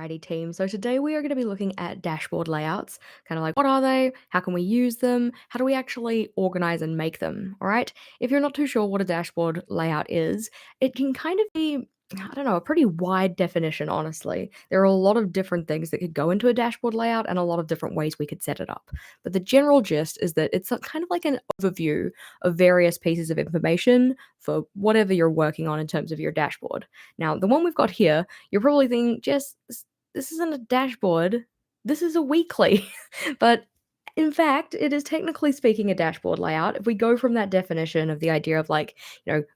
Alrighty, team. So today we are going to be looking at dashboard layouts, kind of like what are they? How can we use them? How do we actually organize and make them? All right. If you're not too sure what a dashboard layout is, it can kind of be, I don't know, a pretty wide definition, honestly. There are a lot of different things that could go into a dashboard layout and a lot of different ways we could set it up. But the general gist is that it's kind of like an overview of various pieces of information for whatever you're working on in terms of your dashboard. Now, the one we've got here, you're probably thinking, Jess, this isn't a dashboard. This is a weekly. But in fact, it is technically speaking a dashboard layout. If we go from that definition of the idea of like,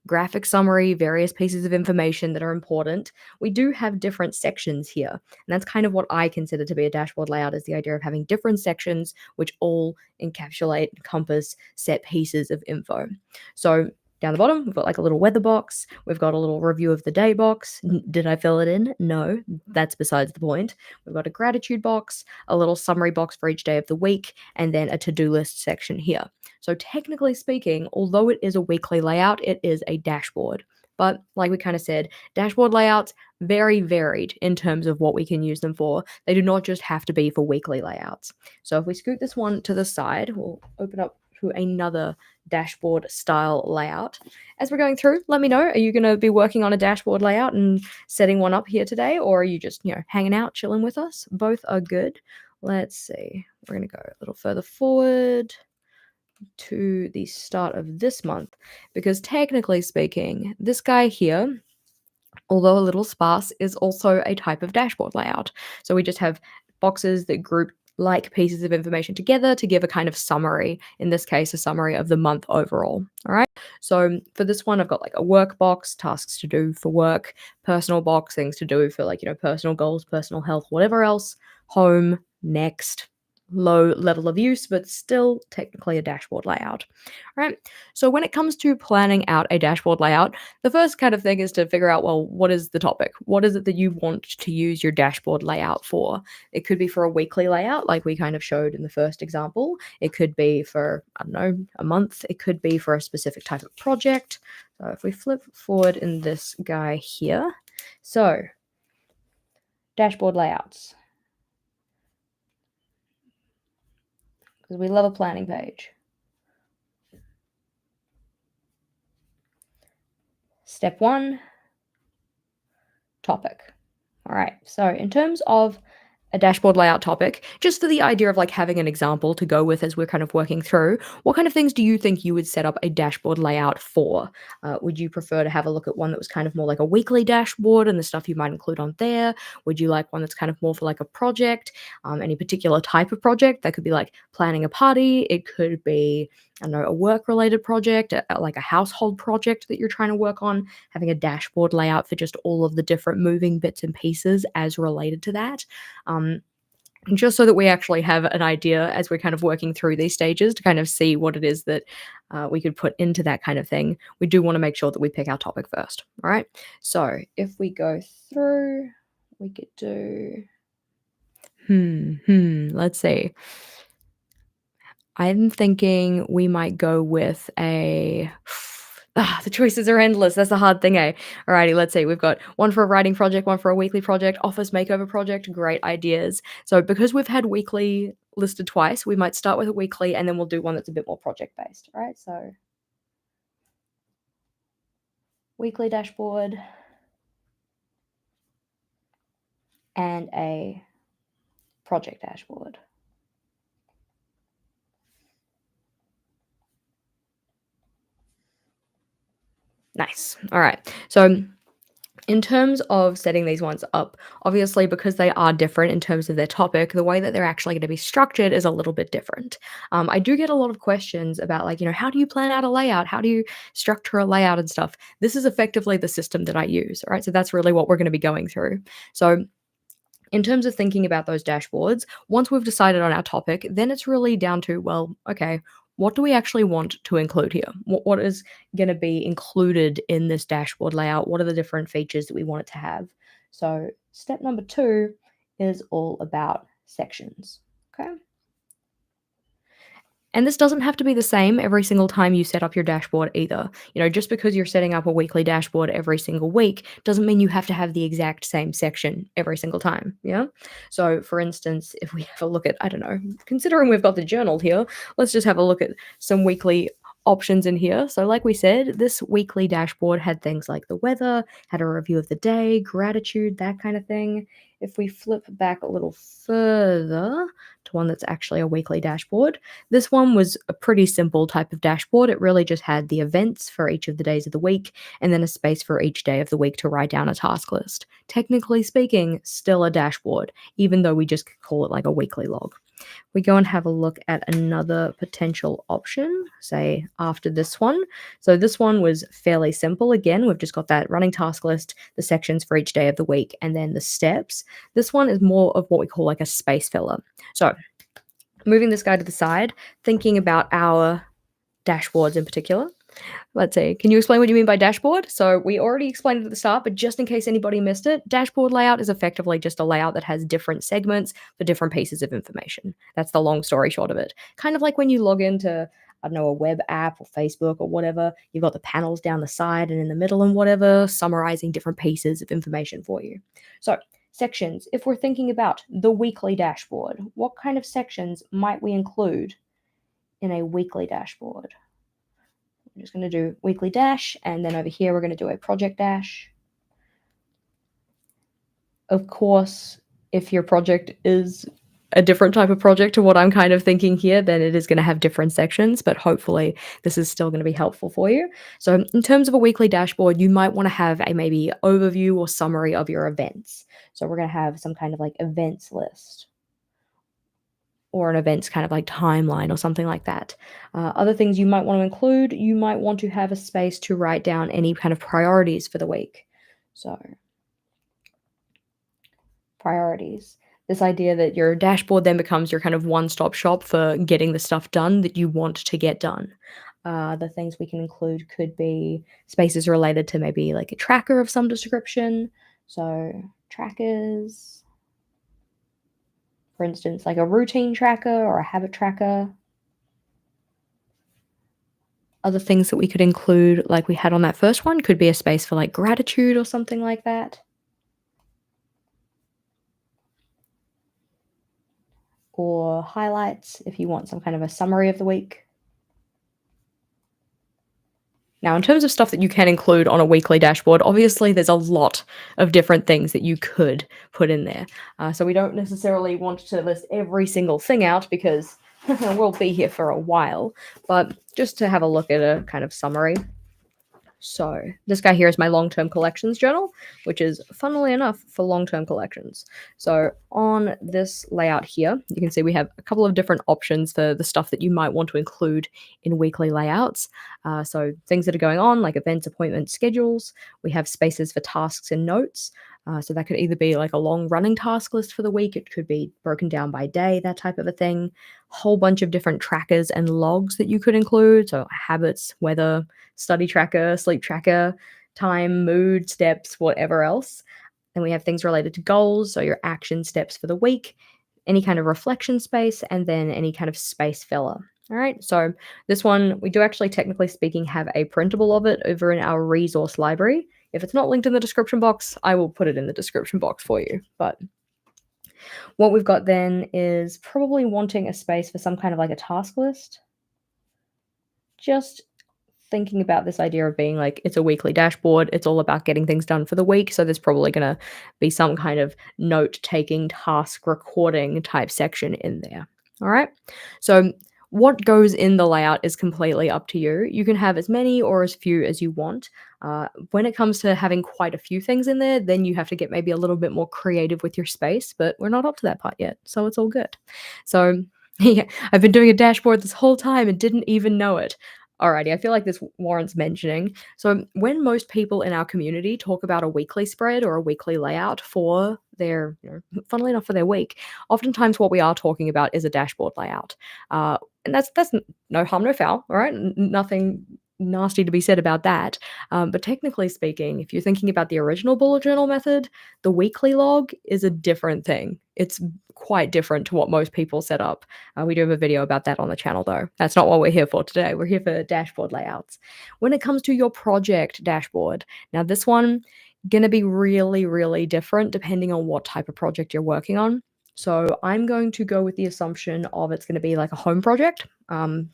graphic summary, various pieces of information that are important, we do have different sections here. And that's kind of what I consider to be a dashboard layout is the idea of having different sections which all encapsulate, encompass set pieces of info. So down the bottom, we've got like a little weather box. We've got a little review of the day box. Did I fill it in? No, that's besides the point. We've got a gratitude box, a little summary box for each day of the week, and then a to-do list section here. So technically speaking, although it is a weekly layout, it is a dashboard. But like we kind of said, dashboard layouts very varied in terms of what we can use them for. They do not just have to be for weekly layouts. So if we scoot this one to the side, we'll open up to another dashboard style layout. As we're going through, let me know, are you going to be working on a dashboard layout and setting one up here today, or are you just, hanging out, chilling with us? Both are good. Let's see. We're going to go a little further forward to the start of this month, because technically speaking, this guy here, although a little sparse, is also a type of dashboard layout. So we just have boxes that group like pieces of information together to give a kind of summary, in this case, a summary of the month overall. All right. So for this one, I've got like a work box, tasks to do for work, personal box, things to do for like, personal goals, personal health, whatever else, home, next, low level of use, but still technically a dashboard layout. All right. So when it comes to planning out a dashboard layout, the first kind of thing is to figure out, well, what is the topic? What is it that you want to use your dashboard layout for? It could be for a weekly layout, like we kind of showed in the first example. It could be for, I don't know, a month. It could be for a specific type of project. So if we flip forward in this guy here, so dashboard layouts, because we love a planning page. Step 1, topic. All right, so in terms of a dashboard layout topic, just for the idea of like having an example to go with as we're kind of working through, what kind of things do you think you would set up a dashboard layout for? Would you prefer to have a look at one that was kind of more like a weekly dashboard and the stuff you might include on there? Would you like one that's kind of more for like a project, any particular type of project? That could be like planning a party. It could be, I don't know, a work-related project, like a household project that you're trying to work on, having a dashboard layout for just all of the different moving bits and pieces as related to that. Just so that we actually have an idea as we're kind of working through these stages to kind of see what it is that we could put into that kind of thing. We do want to make sure that we pick our topic first. All right. So if we go through, we could do, let's see. I'm thinking we might go with a the choices are endless. That's the hard thing, eh? Alrighty, let's see. We've got one for a writing project, one for a weekly project, office makeover project. Great ideas. So because we've had weekly listed twice, we might start with a weekly and then we'll do one that's a bit more project based. All right, so weekly dashboard and a project dashboard. Nice. All right. So in terms of setting these ones up, obviously, because they are different in terms of their topic, the way that they're actually going to be structured is a little bit different. I do get a lot of questions about, like, how do you plan out a layout? How do you structure a layout and stuff? This is effectively the system that I use. All right. So that's really what we're going to be going through. So in terms of thinking about those dashboards, once we've decided on our topic, then it's really down to, well, okay, what do we actually want to include here? What is going to be included in this dashboard layout? What are the different features that we want it to have? So step number 2 is all about sections. Okay. And this doesn't have to be the same every single time you set up your dashboard either. Just because you're setting up a weekly dashboard every single week doesn't mean you have to have the exact same section every single time. Yeah. So, for instance, if we have a look at, I don't know, considering we've got the journal here, let's just have a look at some weekly options in here. So, like we said, this weekly dashboard had things like the weather, had a review of the day, gratitude, that kind of thing. If we flip back a little further to one that's actually a weekly dashboard, this one was a pretty simple type of dashboard. It really just had the events for each of the days of the week and then a space for each day of the week to write down a task list. Technically speaking, still a dashboard, even though we just call it like a weekly log. We go and have a look at another potential option, say after this one. So this one was fairly simple. Again, we've just got that running task list, the sections for each day of the week, and then the steps. This one is more of what we call like a space filler. So moving this guy to the side, thinking about our dashboards in particular. Let's see. Can you explain what you mean by dashboard? So we already explained it at the start, but just in case anybody missed it, dashboard layout is effectively just a layout that has different segments for different pieces of information. That's the long story short of it. Kind of like when you log into, I don't know, a web app or Facebook or whatever, you've got the panels down the side and in the middle and whatever, summarizing different pieces of information for you. So sections, if we're thinking about the weekly dashboard, what kind of sections might we include in a weekly dashboard? I'm just going to do weekly dash, and then over here we're going to do a project dash. Of course, if your project is a different type of project to what I'm kind of thinking here, then it is going to have different sections, but hopefully this is still going to be helpful for you. So in terms of a weekly dashboard, you might want to have a maybe overview or summary of your events. So we're going to have some kind of like events list, or an events kind of like timeline or something like that. Other things you might want to include, you might want to have a space to write down any kind of priorities for the week. So, priorities. This idea that your dashboard then becomes your kind of one-stop shop for getting the stuff done that you want to get done. The things we can include could be spaces related to maybe like a tracker of some description. So, trackers. For instance, like a routine tracker or a habit tracker. Other things that we could include, like we had on that first one, could be a space for like gratitude or something like that. Or highlights if you want some kind of a summary of the week. Now, in terms of stuff that you can include on a weekly dashboard, obviously there's a lot of different things that you could put in there. So we don't necessarily want to list every single thing out because we'll be here for a while. But just to have a look at a kind of summary. So this guy here is my long-term collections journal, which is funnily enough for long-term collections. So on this layout here, you can see we have a couple of different options for the stuff that you might want to include in weekly layouts. So things that are going on, like events, appointments, schedules. We have spaces for tasks and notes. So that could either be like a long running task list for the week. It could be broken down by day, that type of a thing. Whole bunch of different trackers and logs that you could include. So habits, weather, study tracker, sleep tracker, time, mood, steps, whatever else. Then we have things related to goals, so your action steps for the week, any kind of reflection space, and then any kind of space filler. All right, so this one, we do actually, technically speaking, have a printable of it over in our resource library. If it's not linked in the description box, I will put it in the description box for you. But what we've got then is probably wanting a space for some kind of like a task list. Just thinking about this idea of being like, it's a weekly dashboard. It's all about getting things done for the week. So there's probably going to be some kind of note taking, task recording type section in there. All right. So what goes in the layout is completely up to you. You can have as many or as few as you want. When it comes to having quite a few things in there, then you have to get maybe a little bit more creative with your space, but we're not up to that part yet. So it's all good. So yeah, I've been doing a dashboard this whole time and didn't even know it. Alrighty, I feel like this warrants mentioning. So when most people in our community talk about a weekly spread or a weekly layout for their, funnily enough, for their week, oftentimes what we are talking about is a dashboard layout. And that's no harm, no foul, all right? Nothing nasty to be said about that. But technically speaking, if you're thinking about the original bullet journal method, the weekly log is a different thing. It's quite different to what most people set up. We do have a video about that on the channel, though. That's not what we're here for today. We're here for dashboard layouts. When it comes to your project dashboard, now this one gonna be really, really different depending on what type of project you're working on. So I'm going to go with the assumption of it's gonna be like a home project,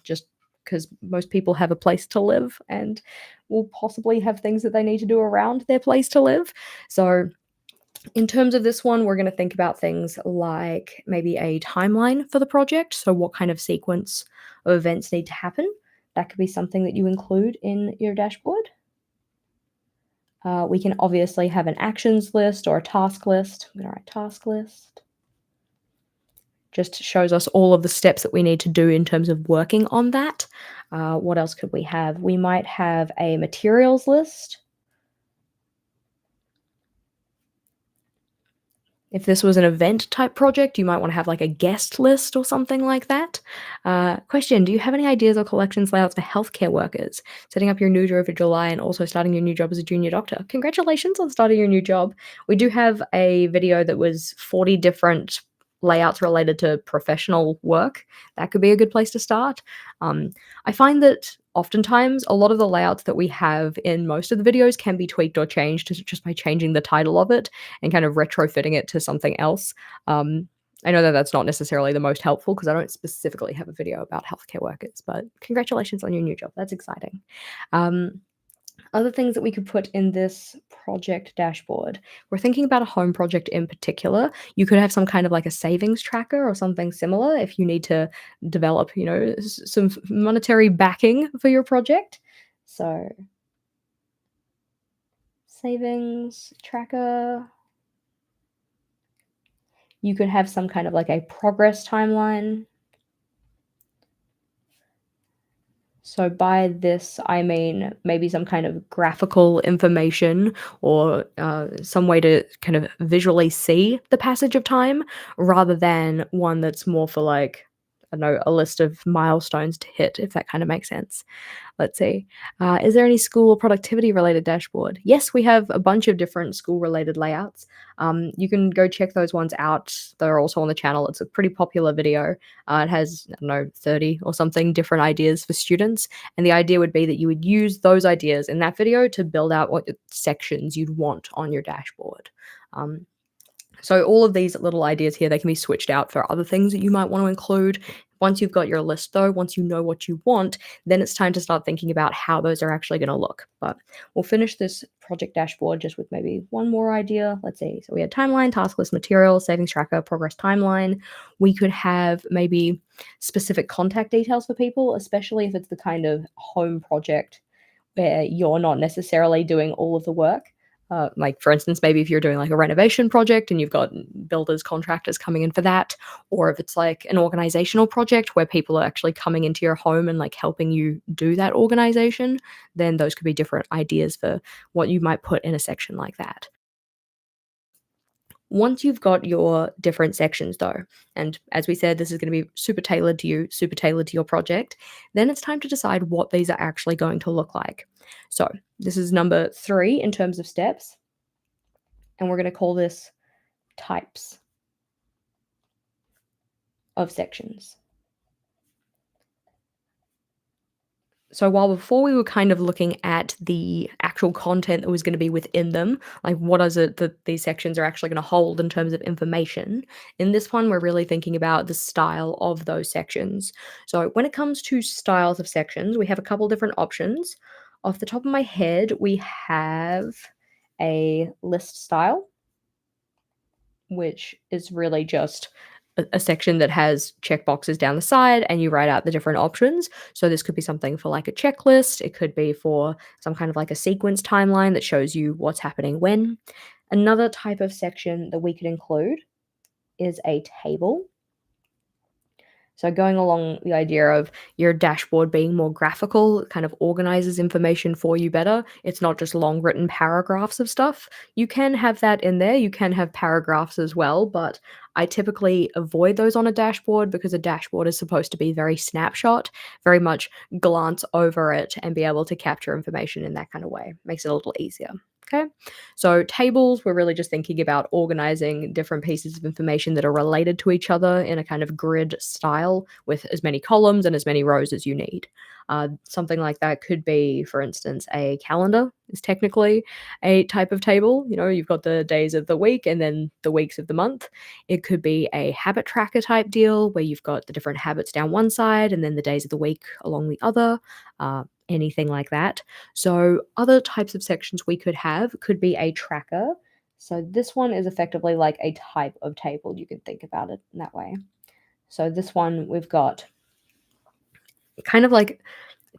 just because most people have a place to live and will possibly have things that they need to do around their place to live. So in terms of this one, we're going to think about things like maybe a timeline for the project. So, what kind of sequence of events need to happen? That could be something that you include in your dashboard. We can obviously have an actions list or a task list. I'm going to write task list. Just shows us all of the steps that we need to do in terms of working on that. What else could we have? We might have a materials list. If this was an event type project, you might want to have like a guest list or something like that. Question: do you have any ideas or collections layouts for healthcare workers? Setting up your new job for July and also starting your new job as a junior doctor. Congratulations on starting your new job. We do have a video that was 40 different layouts related to professional work. That could be a good place to start. I find that oftentimes a lot of the layouts that we have in most of the videos can be tweaked or changed just by changing the title of it and kind of retrofitting it to something else. I know that that's not necessarily the most helpful because I don't specifically have a video about healthcare workers, but congratulations on your new job. That's exciting. Um, Other things that we could put in this project dashboard. We're thinking about a home project in particular. You could have some kind of like a savings tracker or something similar if you need to develop, some monetary backing for your project. So, savings tracker. You could have some kind of like a progress timeline. So by this, I mean maybe some kind of graphical information or some way to kind of visually see the passage of time rather than one that's more for like, I don't know, a list of milestones to hit, if that kind of makes sense. Let's see. Is there any school or productivity related dashboard? Yes, we have a bunch of different school related layouts. You can go check those ones out. They're also on the channel. It's a pretty popular video. It has, I don't know, 30 or something different ideas for students. And the idea would be that you would use those ideas in that video to build out what sections you'd want on your dashboard. So all of these little ideas here, they can be switched out for other things that you might want to include. Once you've got your list though, once you know what you want, then it's time to start thinking about how those are actually going to look. But we'll finish this project dashboard just with maybe one more idea. Let's see. So we had timeline, task list, material, savings tracker, progress timeline. We could have maybe specific contact details for people, especially if it's the kind of home project where you're not necessarily doing all of the work. Like for instance, maybe if you're doing like a renovation project and you've got builders, contractors coming in for that, or if it's like an organizational project where people are actually coming into your home and like helping you do that organization, then those could be different ideas for what you might put in a section like that. Once you've got your different sections though, and as we said, this is going to be super tailored to you, super tailored to your project, then it's time to decide what these are actually going to look like. So this is number 3 in terms of steps, and we're going to call this types of sections. So while before we were kind of looking at the actual content that was going to be within them, like what is it that these sections are actually going to hold in terms of information, in this one we're really thinking about the style of those sections. So when it comes to styles of sections, we have a couple different options. Off the top of my head, we have a list style, which is really just a section that has checkboxes down the side and you write out the different options. So this could be something for like a checklist. It could be for some kind of like a sequence timeline that shows you what's happening when. Another type of section that we could include is a table. So going along the idea of your dashboard being more graphical, it kind of organizes information for you better. It's not just long written paragraphs of stuff. You can have that in there. You can have paragraphs as well, but I typically avoid those on a dashboard because a dashboard is supposed to be very snapshot, very much glance over it and be able to capture information in that kind of way. Makes it a little easier. Okay. So tables, we're really just thinking about organizing different pieces of information that are related to each other in a kind of grid style with as many columns and as many rows as you need. Something like that could be, for instance, a calendar is technically a type of table. You know, you've got the days of the week and then the weeks of the month. It could be a habit tracker type deal where you've got the different habits down one side and then the days of the week along the other. Anything like that. So, other types of sections we could have could be a tracker. So, this one is effectively like a type of table. You could think about it in that way. So, this one we've got kind of like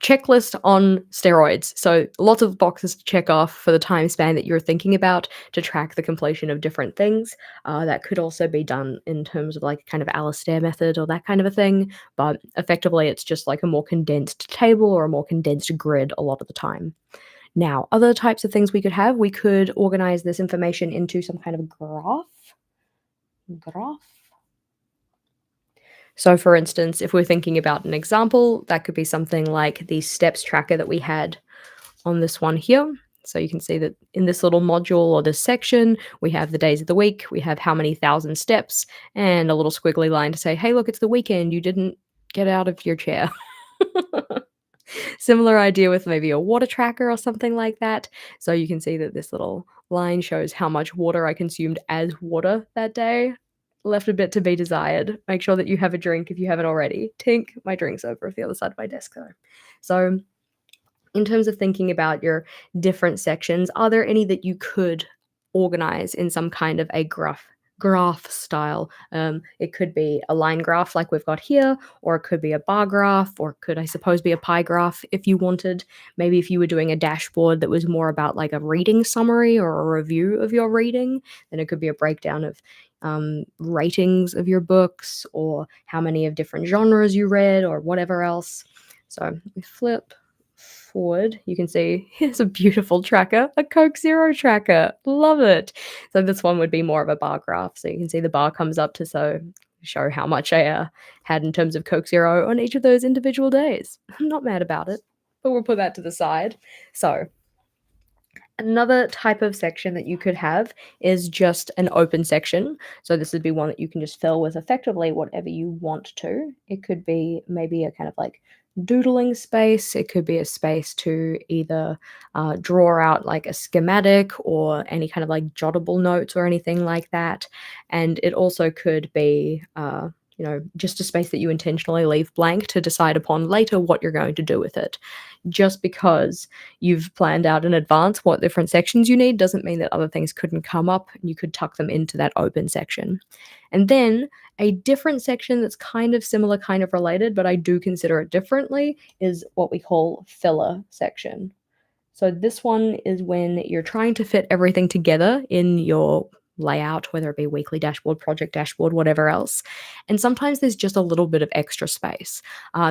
checklist on steroids. So lots of boxes to check off for the time span that you're thinking about to track the completion of different things. That could also be done in terms of like kind of Alistair method or that kind of a thing. But effectively, it's just like a more condensed table or a more condensed grid a lot of the time. Now, other types of things we could have, we could organize this information into some kind of graph. Graph. So, for instance, if we're thinking about an example, that could be something like the steps tracker that we had on this one here. So you can see that in this little module or this section, we have the days of the week, we have how many thousand steps, and a little squiggly line to say, hey, look, it's the weekend. You didn't get out of your chair. Similar idea with maybe a water tracker or something like that. So you can see that this little line shows how much water I consumed as water that day. Left a bit to be desired. Make sure that you have a drink if you haven't already. Tink, my drink's over at the other side of my desk though. So in terms of thinking about your different sections, are there any that you could organize in some kind of a graph style? It could be a line graph like we've got here, or it could be a bar graph, or could I suppose be a pie graph if you wanted. Maybe if you were doing a dashboard that was more about like a reading summary or a review of your reading, then it could be a breakdown of ratings of your books or how many of different genres you read or whatever else. So we flip forward, you can see here's a beautiful tracker, a Coke Zero tracker. Love it. So this one would be more of a bar graph. So you can see the bar comes up to show how much I had in terms of Coke Zero on each of those individual days. I'm not mad about it, but we'll put that to the side. So another type of section that you could have is just an open section. So this would be one that you can just fill with effectively whatever you want to. It could be maybe a kind of like doodling space. It could be a space to either draw out like a schematic or any kind of like jottable notes or anything like that. And it also could be just a space that you intentionally leave blank to decide upon later what you're going to do with it. Just because you've planned out in advance what different sections you need doesn't mean that other things couldn't come up and you could tuck them into that open section. And then a different section that's kind of similar, kind of related, but I do consider it differently, is what we call filler section. So this one is when you're trying to fit everything together in your layout, whether it be weekly dashboard, project dashboard, whatever else. And sometimes there's just a little bit of extra space.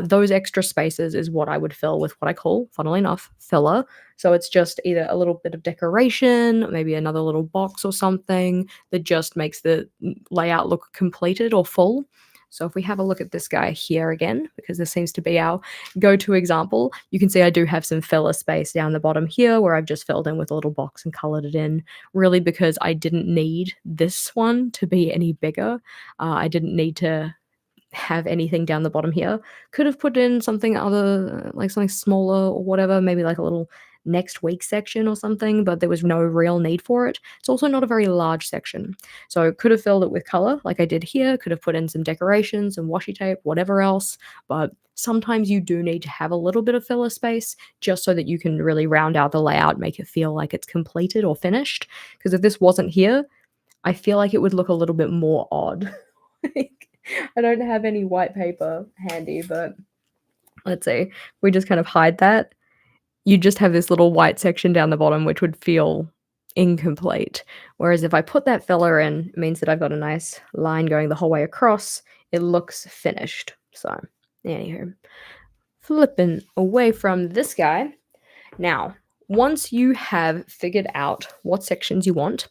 Those extra spaces is what I would fill with what I call, funnily enough, filler. So it's just either a little bit of decoration, maybe another little box or something that just makes the layout look completed or full. So if we have a look at this guy here again, because this seems to be our go-to example, you can see I do have some filler space down the bottom here where I've just filled in with a little box and colored it in, really because I didn't need this one to be any bigger. I didn't need to have anything down the bottom here. Could have put in something other, like something smaller or whatever, maybe like a little next week section or something, but there was no real need for it. It's also not a very large section. So could have filled it with color like I did here, could have put in some decorations and washi tape, whatever else, but sometimes you do need to have a little bit of filler space just so that you can really round out the layout, make it feel like it's completed or finished. Because if this wasn't here, I feel like it would look a little bit more odd. I don't have any white paper handy, but let's see. We just kind of hide that. You just have this little white section down the bottom, which would feel incomplete. Whereas if I put that filler in, it means that I've got a nice line going the whole way across. It looks finished. So, anywho, flipping away from this guy. Now, once you have figured out what sections you want,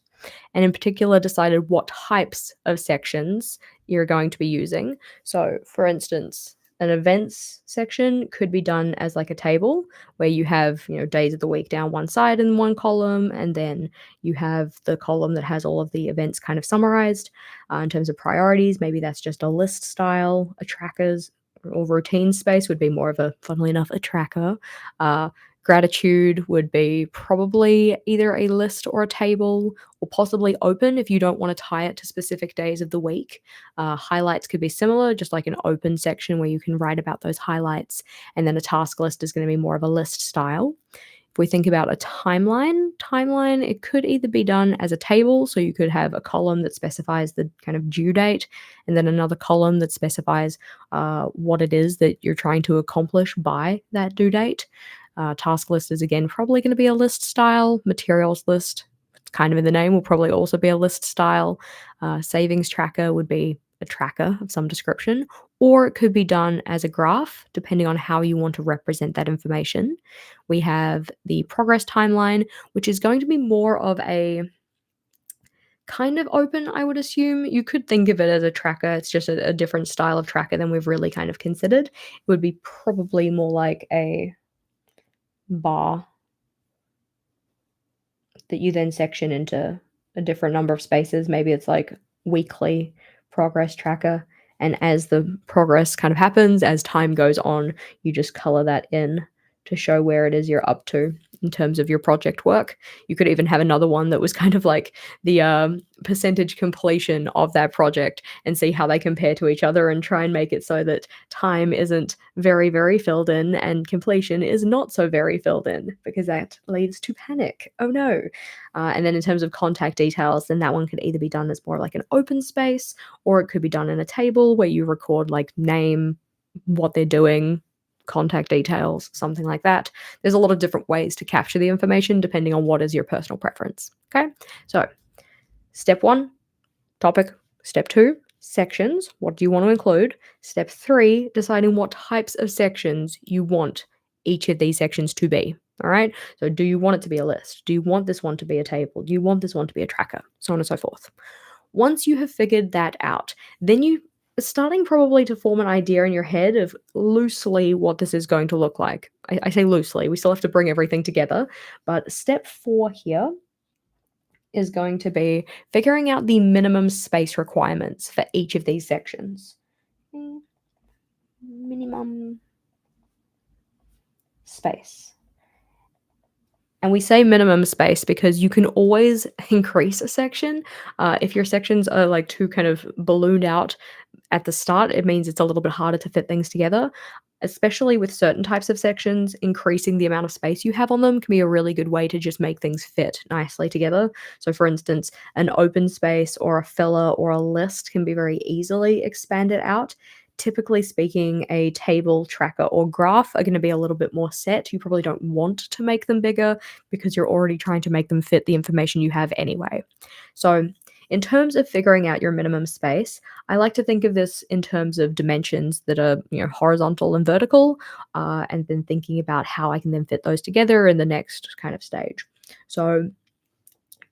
and in particular decided what types of sections you're going to be using. So, for instance, an events section could be done as like a table where you have, days of the week down one side in one column, and then you have the column that has all of the events kind of summarized in terms of priorities. Maybe that's just a list style. A trackers or routine space would be more of a, funnily enough, a tracker. Uh, Gratitude would be probably either a list or a table, or possibly open if you don't want to tie it to specific days of the week. Highlights could be similar, just like an open section where you can write about those highlights. And then a task list is going to be more of a list style. If we think about a timeline, it could either be done as a table, so you could have a column that specifies the kind of due date, and then another column that specifies what it is that you're trying to accomplish by that due date. Task list is again probably going to be a list style. Materials list, it's kind of in the name, will probably also be a list style. Savings tracker would be a tracker of some description, or it could be done as a graph, depending on how you want to represent that information. We have the progress timeline, which is going to be more of a kind of open, I would assume. You could think of it as a tracker. It's just a different style of tracker than we've really kind of considered. It would be probably more like a bar that you then section into a different number of spaces. Maybe it's like weekly progress tracker. And as the progress kind of happens, as time goes on, you just color that in to show where it is you're up to in terms of your project work. You could even have another one that was kind of like the percentage completion of that project and see how they compare to each other and try and make it so that time isn't very, very filled in and completion is not so very filled in, because that leads to panic. Oh no. And then in terms of contact details, then that one could either be done as more like an open space, or it could be done in a table where you record like name, what they're doing, contact details, something like that. There's a lot of different ways to capture the information depending on what is your personal preference. Okay, so step 1, topic. Step 2, sections. What do you want to include? Step 3, deciding what types of sections you want each of these sections to be. All right, so do you want it to be a list? Do you want this one to be a table? Do you want this one to be a tracker? So on and so forth. Once you have figured that out, then you starting probably to form an idea in your head of loosely what this is going to look like. I say loosely, we still have to bring everything together. But step 4 here is going to be figuring out the minimum space requirements for each of these sections. Minimum space. And we say minimum space because you can always increase a section. If your sections are like too kind of ballooned out at the start, it means it's a little bit harder to fit things together. Especially with certain types of sections, increasing the amount of space you have on them can be a really good way to just make things fit nicely together. So for instance, an open space or a filler or a list can be very easily expanded out. Typically speaking, a table, tracker, or graph are going to be a little bit more set. You probably don't want to make them bigger because you're already trying to make them fit the information you have anyway. So in terms of figuring out your minimum space, I like to think of this in terms of dimensions that are, horizontal and vertical, and then thinking about how I can then fit those together in the next kind of stage. So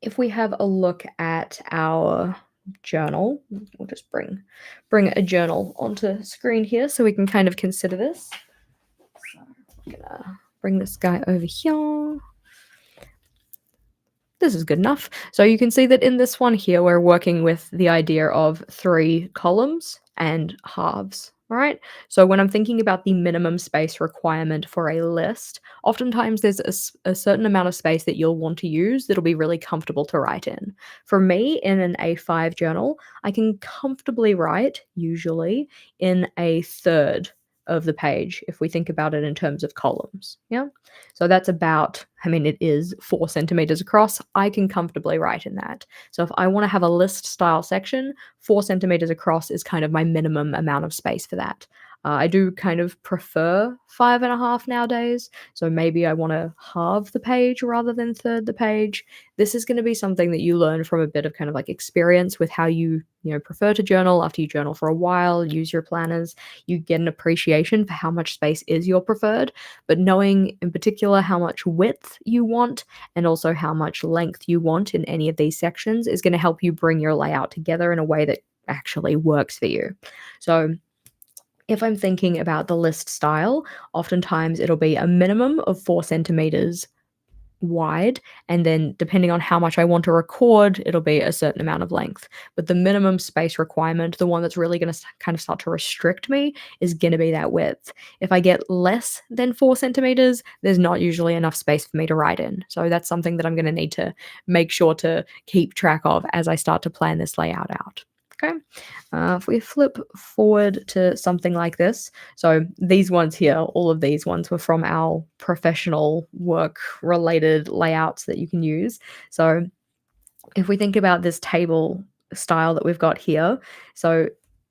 if we have a look at our journal, we'll just bring a journal onto screen here so we can kind of consider this. So I'm gonna bring this guy over here. This is good enough. So you can see that in this one here, we're working with the idea of 3 columns and halves. All right. So when I'm thinking about the minimum space requirement for a list, oftentimes there's a certain amount of space that you'll want to use that'll be really comfortable to write in. For me, in an A5 journal, I can comfortably write, usually, in a third of the page if we think about it in terms of columns. Yeah. So that's about, it is 4 centimeters across. I can comfortably write in that. So if I want to have a list style section, 4 centimeters across is kind of my minimum amount of space for that. I do kind of prefer 5.5 nowadays, so maybe I want to halve the page rather than third the page. This is going to be something that you learn from a bit of kind of like experience with how you prefer to journal after you journal for a while, use your planners. You get an appreciation for how much space is your preferred, but knowing in particular how much width you want and also how much length you want in any of these sections is going to help you bring your layout together in a way that actually works for you. So, if I'm thinking about the list style, oftentimes it'll be a minimum of 4 centimeters wide, and then depending on how much I want to record, it'll be a certain amount of length. But the minimum space requirement, the one that's really going to kind of start to restrict me, is going to be that width. If I get less than 4 centimeters, there's not usually enough space for me to write in. So that's something that I'm going to need to make sure to keep track of as I start to plan this layout out. Okay. If we flip forward to something like this, so these ones here, all of these ones were from our professional work related layouts that you can use. So if we think about this table style that we've got here, so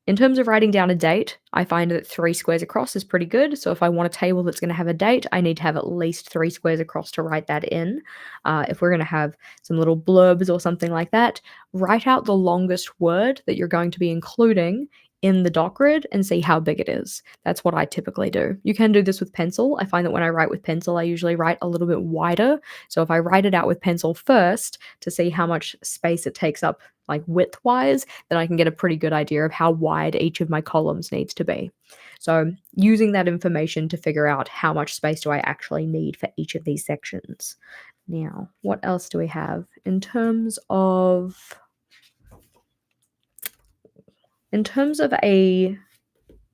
in terms of writing down a date, I find that 3 squares across is pretty good. So if I want a table that's going to have a date, I need to have at least 3 squares across to write that in. If we're going to have some little blurbs or something like that, write out the longest word that you're going to be including in the doc grid and see how big it is. That's what I typically do. You can do this with pencil. I find that when I write with pencil, I usually write a little bit wider. So if I write it out with pencil first to see how much space it takes up, like width-wise, then I can get a pretty good idea of how wide each of my columns needs to be. So using that information to figure out how much space do I actually need for each of these sections. Now, what else do we have in terms of a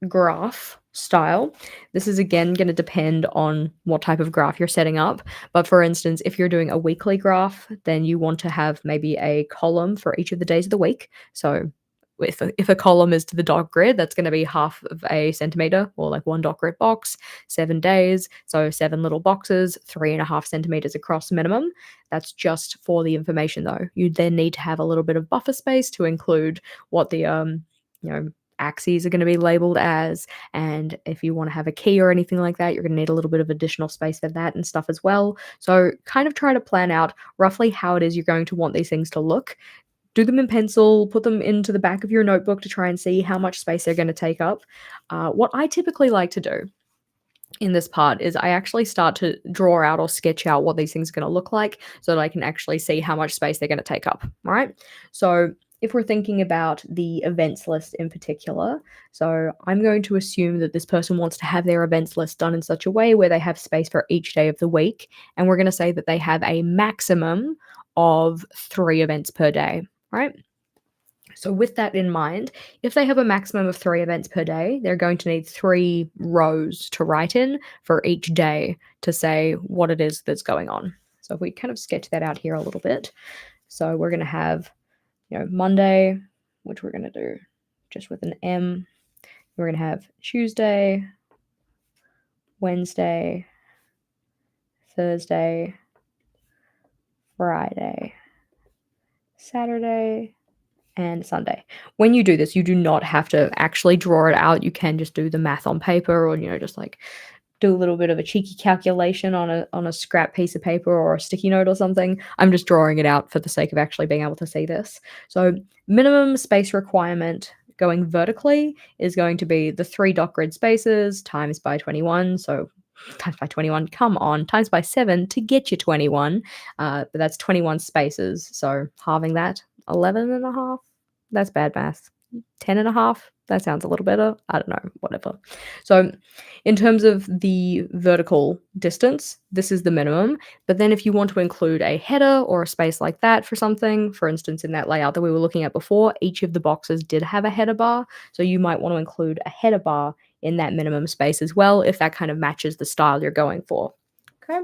graph style? This is again going to depend on what type of graph you're setting up. But for instance, if you're doing a weekly graph, then you want to have maybe a column for each of the days of the week. So if a column is to the dot grid, that's going to be half of a centimeter, or like one dot grid box, 7 days. So 7 little boxes, 3.5 centimeters across minimum. That's just for the information though. You then need to have a little bit of buffer space to include what the axes are going to be labeled as, and if you want to have a key or anything like that, you're going to need a little bit of additional space for that and stuff as well. So kind of try to plan out roughly how it is you're going to want these things to look. Do them in pencil, put them into the back of your notebook to try and see how much space they're going to take up. What I typically like to do in this part is I actually start to draw out or sketch out what these things are going to look like so that I can actually see how much space they're going to take up. All right. So if we're thinking about the events list in particular, so I'm going to assume that this person wants to have their events list done in such a way where they have space for each day of the week. And we're going to say that they have a maximum of 3 events per day, right? So with that in mind, if they have a maximum of 3 events per day, they're going to need 3 rows to write in for each day to say what it is that's going on. So if we kind of sketch that out here a little bit. So we're going to have, Monday, which we're going to do just with an M. We're going to have Tuesday, Wednesday, Thursday, Friday, Saturday, and Sunday. When you do this, you do not have to actually draw it out. You can just do the math on paper, or just like do a little bit of a cheeky calculation on a scrap piece of paper or a sticky note or something. I'm just drawing it out for the sake of actually being able to see this. So minimum space requirement going vertically is going to be the 3 dot grid spaces times by 21. So times by 21, come on, times by 7 to get you 21. But that's 21 spaces. So halving that, 11 and a half. That's bad math. 10 and a half. That sounds a little better. I don't know, whatever. So in terms of the vertical distance, this is the minimum. But then if you want to include a header or a space like that for something, for instance, in that layout that we were looking at before, each of the boxes did have a header bar. So you might want to include a header bar in that minimum space as well, if that kind of matches the style you're going for. Okay.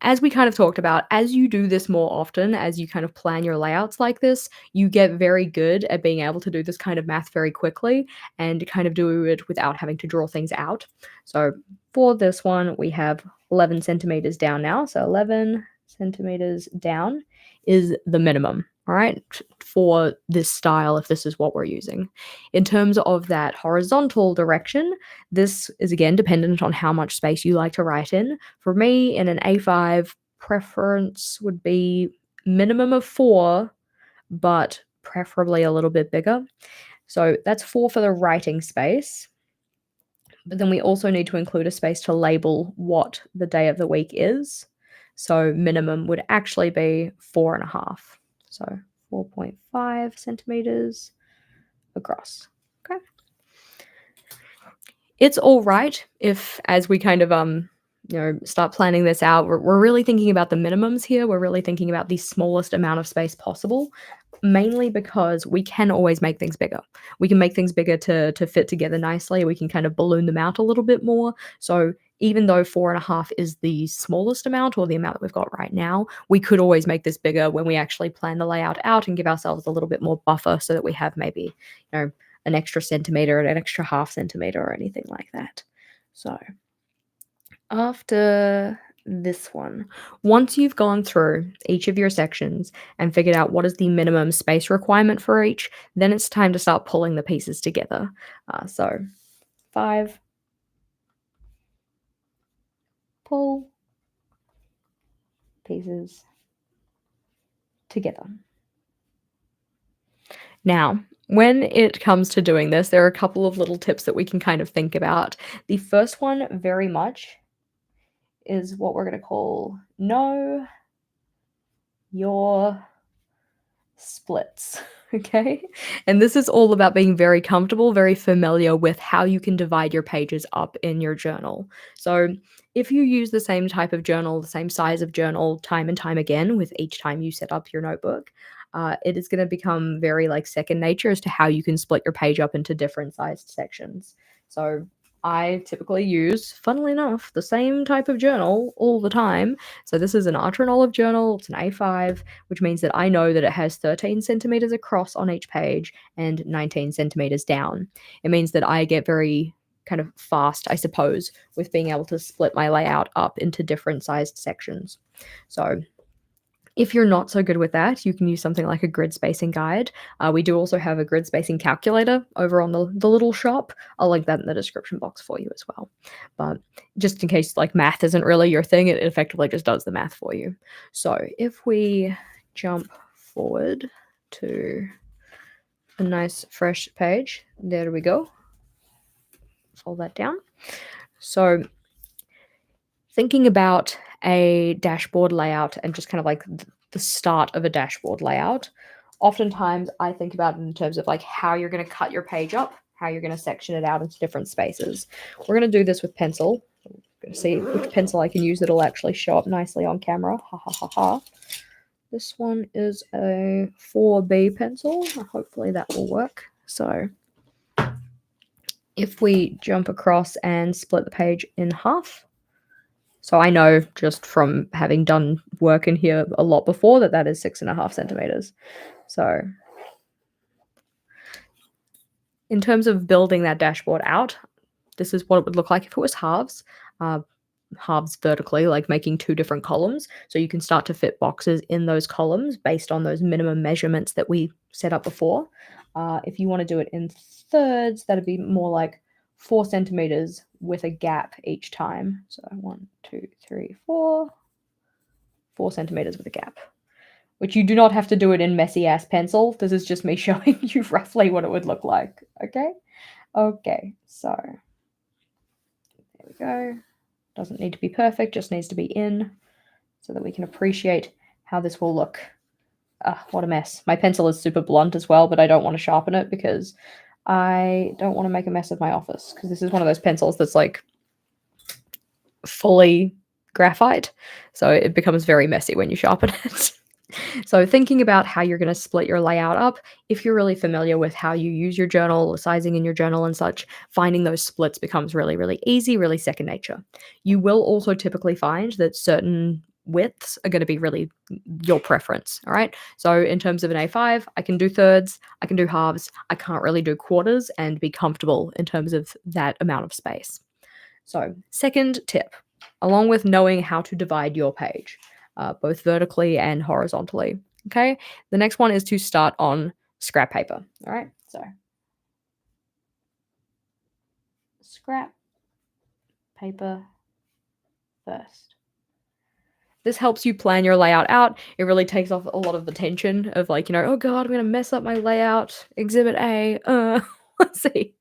As we kind of talked about, as you do this more often, as you kind of plan your layouts like this, you get very good at being able to do this kind of math very quickly and kind of do it without having to draw things out. So for this one, we have 11 centimeters down now. So 11 centimeters down is the minimum. all right, for this style if this is what we're using. In terms of that horizontal direction, this is again dependent on how much space you like to write in. For me, in an A5, preference would be minimum of 4, but preferably a little bit bigger. So that's 4 for the writing space. But then we also need to include a space to label what the day of the week is. So minimum would actually be 4.5. So 4.5 centimeters across. Okay. It's all right if, as we kind of start planning this out, we're really thinking about the minimums here. We're really thinking about the smallest amount of space possible, mainly because we can always make things bigger. We can make things bigger to fit together nicely. We can kind of balloon them out a little bit more. So even though 4.5 is the smallest amount or the amount that we've got right now, we could always make this bigger when we actually plan the layout out and give ourselves a little bit more buffer so that we have maybe, an extra centimeter and an extra half centimeter or anything like that. So after this one, once you've gone through each of your sections and figured out what is the minimum space requirement for each, then it's time to start pulling the pieces together. So 5, pull pieces together. Now, when it comes to doing this, there are a couple of little tips that we can kind of think about. The first one very much is what we're going to call know your splits. Okay. And this is all about being very comfortable, very familiar with how you can divide your pages up in your journal. So if you use the same type of journal, the same size of journal time and time again with each time you set up your notebook, it is going to become very like second nature as to how you can split your page up into different sized sections. So I typically use, funnily enough, the same type of journal all the time. So this is an Archer and Olive journal. It's an A5, which means that I know that it has 13 centimeters across on each page and 19 centimeters down. It means that I get very kind of fast, I suppose, with being able to split my layout up into different sized sections. So if you're not so good with that, you can use something like a grid spacing guide. We do also have a grid spacing calculator over on the little shop. I'll link that in the description box for you as well. But just in case like math isn't really your thing, it effectively just does the math for you. So if we jump forward to a nice fresh page, there we go. Fold that down. So thinking about a dashboard layout and just kind of like the start of a dashboard layout, oftentimes I think about it in terms of like how you're going to cut your page up, how you're going to section it out into different spaces. We're going to do this with pencil. I'm going to see which pencil I can use that'll actually show up nicely on camera. Ha ha ha ha. This one is a 4B pencil. Hopefully that will work. So if we jump across and split the page in half, so I know just from having done work in here a lot before that is 6.5 centimeters. So in terms of building that dashboard out, this is what it would look like if it was halves. Halves vertically, like making 2 different columns. So you can start to fit boxes in those columns based on those minimum measurements that we set up before. If you want to do it in thirds, that'd be more like 4 centimeters with a gap each time. So 1, 2, 3, 4. 4 centimeters with a gap, which you do not have to do it in messy ass pencil. This is just me showing you roughly what it would look like. Okay, so there we go. Doesn't need to be perfect, just needs to be in so that we can appreciate how this will look. What a mess. My pencil is super blunt as well, but I don't want to sharpen it because I don't want to make a mess of my office, because this is one of those pencils that's like fully graphite, so it becomes very messy when you sharpen it. So thinking about how you're going to split your layout up, if you're really familiar with how you use your journal, sizing in your journal and such, finding those splits becomes really, really easy, really second nature. You will also typically find that certain widths are going to be really your preference, all right? So in terms of an A5, I can do thirds, I can do halves, I can't really do quarters and be comfortable in terms of that amount of space. So second tip, along with knowing how to divide your page, both vertically and horizontally. Okay. The next one is to start on scrap paper. All right. So scrap paper first. This helps you plan your layout out. It really takes off a lot of the tension of like, oh God, I'm gonna mess up my layout. Exhibit A. Let's see.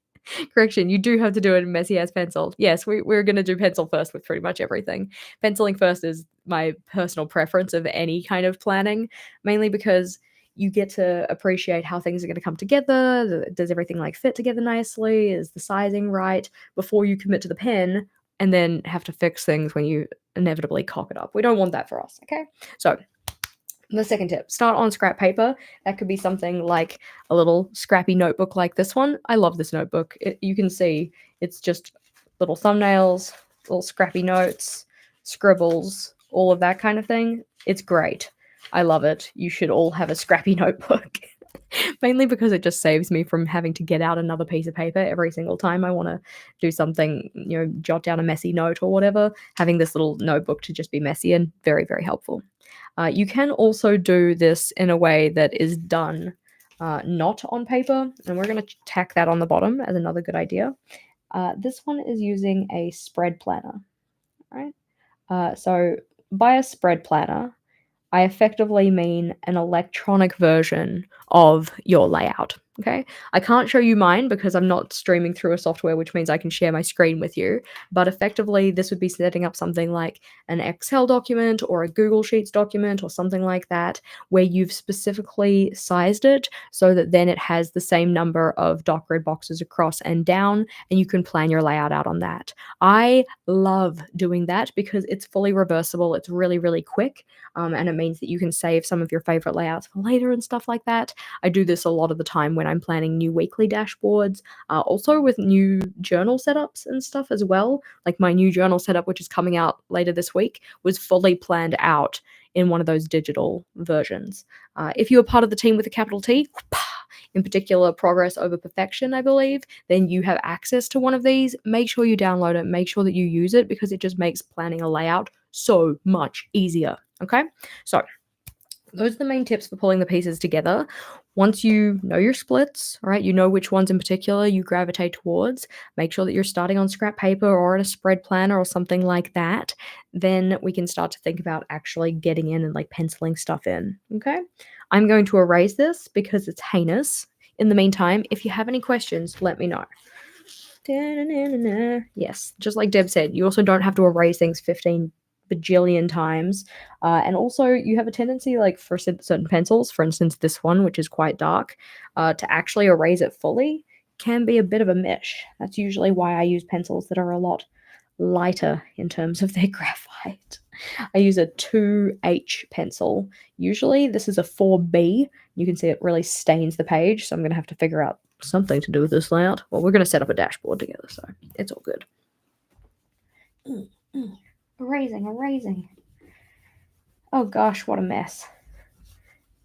Correction, you do have to do it in messy ass pencil. Yes, we're gonna do pencil first with pretty much everything. Penciling first is my personal preference of any kind of planning, mainly because you get to appreciate how things are gonna come together. Does everything like fit together nicely? Is the sizing right before you commit to the pen and then have to fix things when you inevitably cock it up. We don't want that for us, okay? So, the second tip, start on scrap paper. That could be something like a little scrappy notebook like this one. I love this notebook. You can see it's just little thumbnails, little scrappy notes, scribbles, all of that kind of thing. It's great. I love it. You should all have a scrappy notebook. Mainly because it just saves me from having to get out another piece of paper every single time I want to do something, jot down a messy note or whatever. Having this little notebook to just be messy and very, very helpful. You can also do this in a way that is done not on paper, and we're going to tack that on the bottom as another good idea. This one is using a spread planner, right? So by a spread planner, I effectively mean an electronic version of your layout. Okay. I can't show you mine because I'm not streaming through a software, which means I can share my screen with you. But effectively, this would be setting up something like an Excel document or a Google Sheets document or something like that, where you've specifically sized it so that then it has the same number of dock grid boxes across and down, and you can plan your layout out on that. I love doing that because it's fully reversible. It's really, really quick. And it means that you can save some of your favorite layouts for later and stuff like that. I do this a lot of the time when I'm planning new weekly dashboards, also with new journal setups and stuff as well. Like my new journal setup, which is coming out later this week, was fully planned out in one of those digital versions. If you're part of the team with a capital T, in particular progress over perfection, I believe, then you have access to one of these. Make sure you download it, make sure that you use it because it just makes planning a layout so much easier. Okay, so those are the main tips for pulling the pieces together. Once you know your splits, all right, you know which ones in particular you gravitate towards, make sure that you're starting on scrap paper or in a spread planner or something like that. Then we can start to think about actually getting in and like penciling stuff in. Okay, I'm going to erase this because it's heinous. In the meantime, if you have any questions, let me know. Yes, just like Deb said, you also don't have to erase things 15 bajillion times. And also, you have a tendency, like for certain pencils, for instance, this one, which is quite dark, to actually erase it fully can be a bit of a mish. That's usually why I use pencils that are a lot lighter in terms of their graphite. I use a 2H pencil. Usually, this is a 4B. You can see it really stains the page, so I'm going to have to figure out something to do with this layout. Well, we're going to set up a dashboard together, so it's all good. Erasing. Oh gosh, what a mess.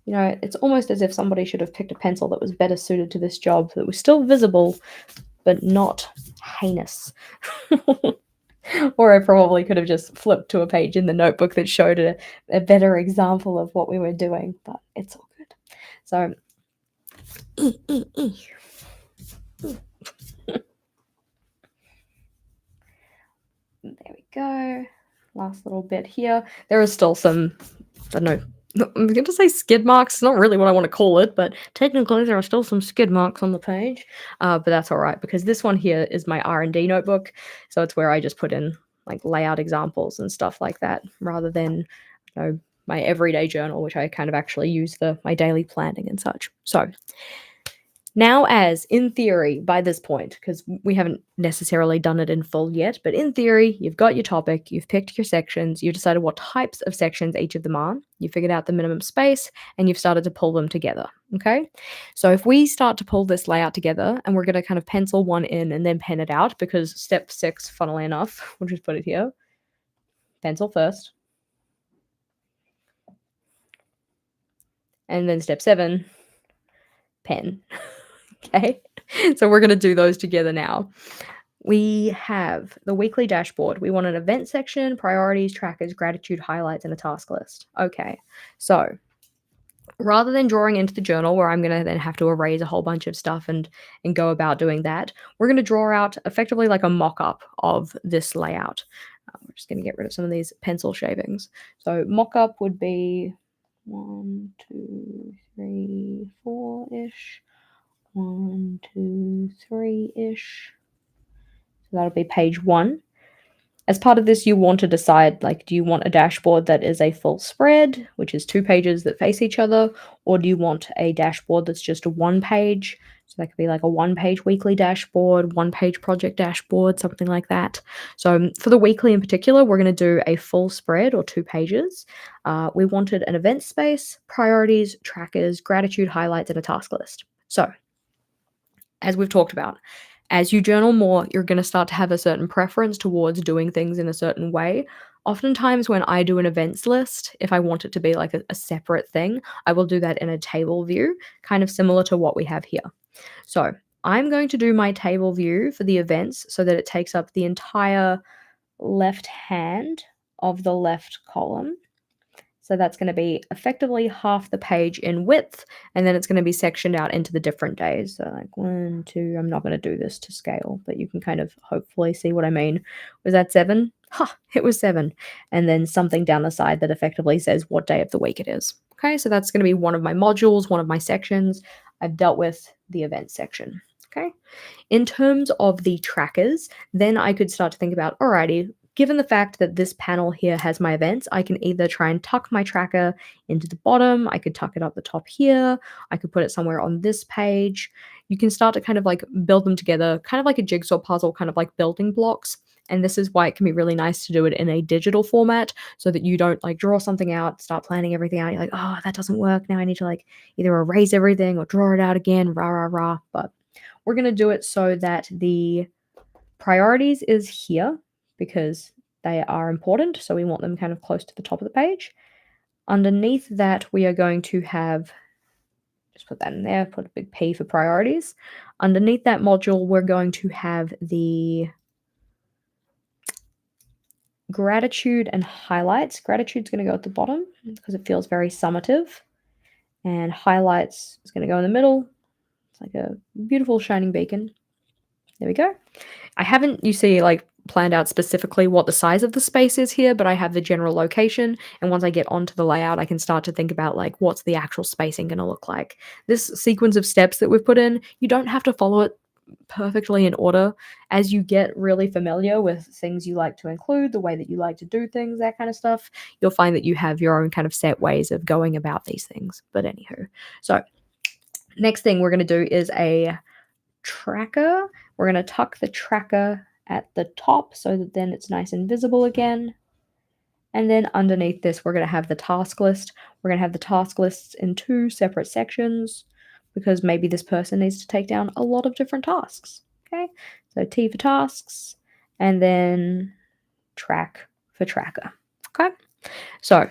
It's almost as if somebody should have picked a pencil that was better suited to this job, that was still visible, but not heinous. Or I probably could have just flipped to a page in the notebook that showed a better example of what we were doing, but it's all good. So, there we go. Last little bit here. There is still some, I don't know, I'm going to say skid marks. It's not really what I want to call it, but technically there are still some skid marks on the page. But that's all right because this one here is my R&D notebook. So it's where I just put in like layout examples and stuff like that rather than, my everyday journal, which I kind of actually use for my daily planning and such. So now, as in theory, by this point, because we haven't necessarily done it in full yet, but in theory, you've got your topic, you've picked your sections, you've decided what types of sections each of them are, you figured out the minimum space, and you've started to pull them together. Okay? So if we start to pull this layout together, and we're going to kind of pencil one in and then pen it out, because step 6, funnily enough, we'll just put it here, pencil first. And then step 7, pen. Okay, so we're going to do those together now. We have the weekly dashboard. We want an event section, priorities, trackers, gratitude, highlights, and a task list. Okay, so rather than drawing into the journal where I'm gonna then have to erase a whole bunch of stuff and go about doing that, we're gonna draw out effectively like a mock-up of this layout. We're just gonna get rid of some of these pencil shavings. So mock-up would be 1, 2, 3, 4-ish. 1, 2, 3-ish. So that'll be page 1. As part of this, you want to decide, like, do you want a dashboard that is a full spread, which is 2 pages that face each other, or do you want a dashboard that's just a 1 page? So that could be like a 1-page weekly dashboard, 1-page project dashboard, something like that. So for the weekly in particular, we're going to do a full spread or 2 pages. We wanted an event space, priorities, trackers, gratitude highlights, and a task list. So as we've talked about, as you journal more, you're going to start to have a certain preference towards doing things in a certain way. Oftentimes, when I do an events list, if I want it to be like a separate thing, I will do that in a table view, kind of similar to what we have here. So I'm going to do my table view for the events so that it takes up the entire left hand of the left column. So that's going to be effectively half the page in width, and then it's going to be sectioned out into the different days. So like 1, 2, I'm not going to do this to scale, but you can kind of hopefully see what I mean. Was that 7? It was 7. And then something down the side that effectively says what day of the week it is. Okay, so that's going to be one of my modules, one of my sections. I've dealt with the event section. Okay. In terms of the trackers, then I could start to think about, alrighty, given the fact that this panel here has my events, I can either try and tuck my tracker into the bottom, I could tuck it up the top here, I could put it somewhere on this page. You can start to kind of like build them together, kind of like a jigsaw puzzle, kind of like building blocks. And this is why it can be really nice to do it in a digital format so that you don't like draw something out, start planning everything out. You're like, oh, that doesn't work. Now I need to like either erase everything or draw it out again, rah, rah, rah. But we're going to do it so that the priorities is here because they are important. So we want them kind of close to the top of the page. Underneath that, we are going to have, just put that in there, put a big P for priorities. Underneath that module, we're going to have the gratitude and highlights. Gratitude's going to go at the bottom because it feels very summative. And highlights is going to go in the middle. It's like a beautiful shining beacon. There we go. I haven't, you see, like planned out specifically what the size of the space is here, but I have the general location. And once I get onto the layout, I can start to think about like, what's the actual spacing going to look like? This sequence of steps that we've put in, you don't have to follow it perfectly in order. As you get really familiar with things you like to include, the way that you like to do things, that kind of stuff, you'll find that you have your own kind of set ways of going about these things. But anywho, so next thing we're going to do is a tracker. We're going to tuck the tracker at the top so that then it's nice and visible again. And then underneath this, we're going to have the task list. We're going to have the task lists in 2 separate sections because maybe this person needs to take down a lot of different tasks. Okay, so T for tasks and then track for tracker. Okay, so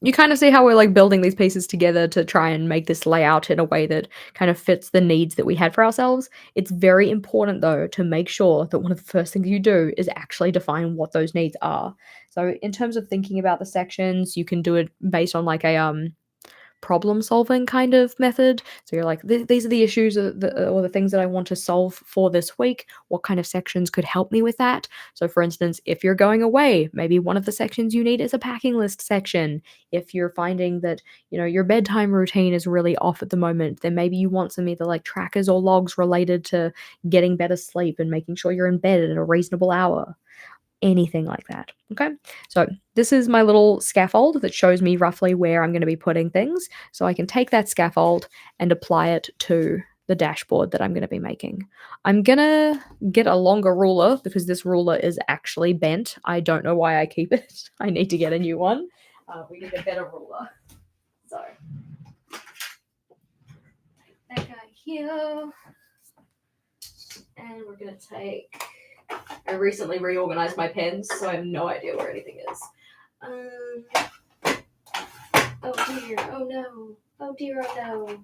you kind of see how we're like building these pieces together to try and make this layout in a way that kind of fits the needs that we had for ourselves. It's very important though to make sure that one of the first things you do is actually define what those needs are. So in terms of thinking about the sections, you can do it based on like a problem solving kind of method. So you're like, these are the issues or the things that I want to solve for this week. What kind of sections could help me with that? So for instance, if you're going away, maybe one of the sections you need is a packing list section. If you're finding that, you know, your bedtime routine is really off at the moment, then maybe you want some either like trackers or logs related to getting better sleep and making sure you're in bed at a reasonable hour. Anything like that. Okay, so this is my little scaffold that shows me roughly where I'm going to be putting things, so I can take that scaffold and apply it to the dashboard that I'm going to be making. I'm going to get a longer ruler because this ruler is actually bent. I don't know why I keep it. I need to get a new one. We need a better ruler. So that guy here, and we're going to take, I recently reorganized my pens, so I have no idea where anything is. Oh dear, oh no. Oh dear, oh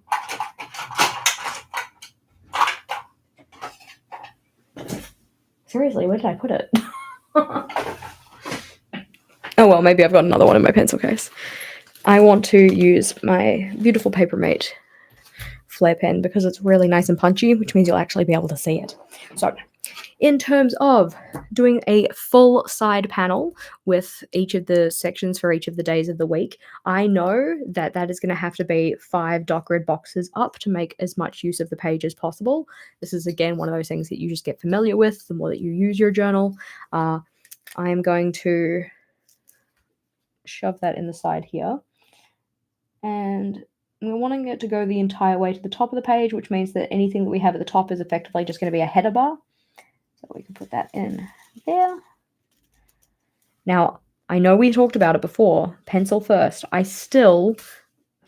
no. Seriously, where did I put it? Oh well, maybe I've got another one in my pencil case. I want to use my beautiful Papermate flare pen because it's really nice and punchy, which means you'll actually be able to see it. So in terms of doing a full side panel with each of the sections for each of the days of the week, I know that that is going to have to be 5 doc grid boxes up to make as much use of the page as possible. This is, again, one of those things that you just get familiar with the more that you use your journal. I am going to shove that in the side here. And we're wanting it to go the entire way to the top of the page, which means that anything that we have at the top is effectively just going to be a header bar. So we can put that in there. Now, I know we talked about it before, pencil first. I still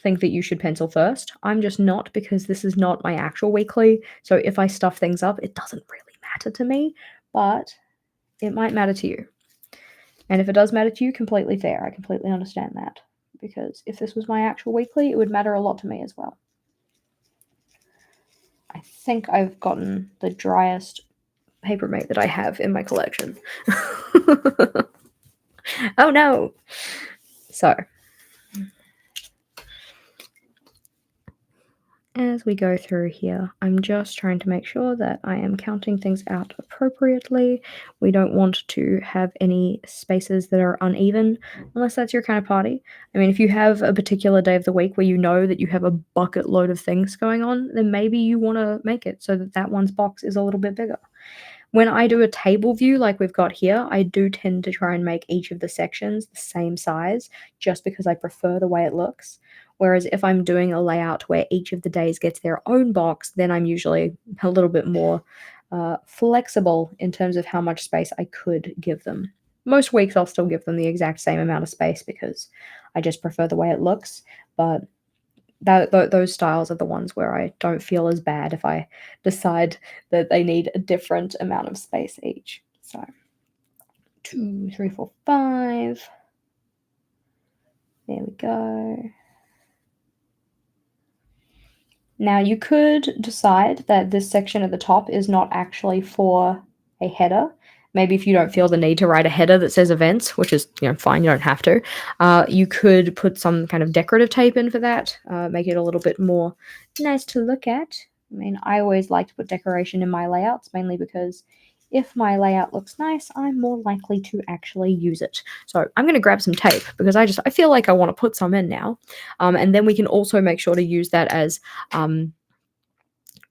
think that you should pencil first. I'm just not, because this is not my actual weekly. So if I stuff things up, it doesn't really matter to me, but it might matter to you. And if it does matter to you, completely fair. I completely understand that, because if this was my actual weekly, it would matter a lot to me as well. I think I've gotten the driest Papermate that I have in my collection. Oh no! So, as we go through here, I'm just trying to make sure that I am counting things out appropriately. We don't want to have any spaces that are uneven, unless that's your kind of party. I mean, if you have a particular day of the week where you know that you have a bucket load of things going on, then maybe you want to make it so that that one's box is a little bit bigger. When I do a table view like we've got here, I do tend to try and make each of the sections the same size, just because I prefer the way it looks. Whereas if I'm doing a layout where each of the days gets their own box, then I'm usually a little bit more flexible in terms of how much space I could give them. Most weeks I'll still give them the exact same amount of space because I just prefer the way it looks, but those styles are the ones where I don't feel as bad if I decide that they need a different amount of space each. So 2, 3, 4, 5. There we go. Now you could decide that this section at the top is not actually for a header. Maybe if you don't feel the need to write a header that says events, which is, fine, you don't have to. You could put some kind of decorative tape in for that, make it a little bit more nice to look at. I mean, I always like to put decoration in my layouts, mainly because if my layout looks nice, I'm more likely to actually use it. So I'm going to grab some tape because I feel like I want to put some in now. And then we can also make sure to use that as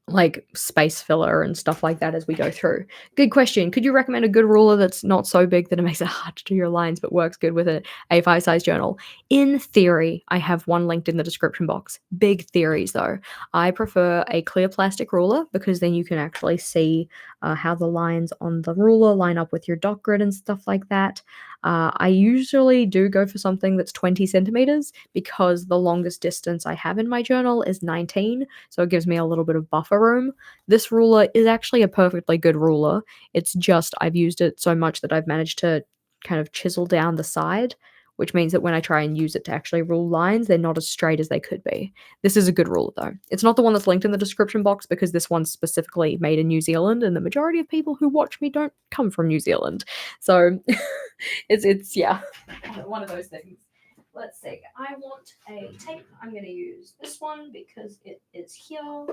like space filler and stuff like that as we go through. Good question. Could you recommend a good ruler that's not so big that it makes it hard to do your lines but works good with an A5 size journal? In theory, I have one linked in the description box. Big theories though. I prefer a clear plastic ruler because then you can actually see how the lines on the ruler line up with your doc grid and stuff like that. I usually do go for something that's 20 centimeters because the longest distance I have in my journal is 19, so it gives me a little bit of buffer room. This ruler is actually a perfectly good ruler. It's just I've used it so much that I've managed to kind of chisel down the side, which means that when I try and use it to actually rule lines, they're not as straight as they could be. This is a good ruler though. It's not the one that's linked in the description box because this one's specifically made in New Zealand, and the majority of people who watch me don't come from New Zealand. So it's yeah, one of those things. Let's see. I want a tape. I'm going to use this one because it is here.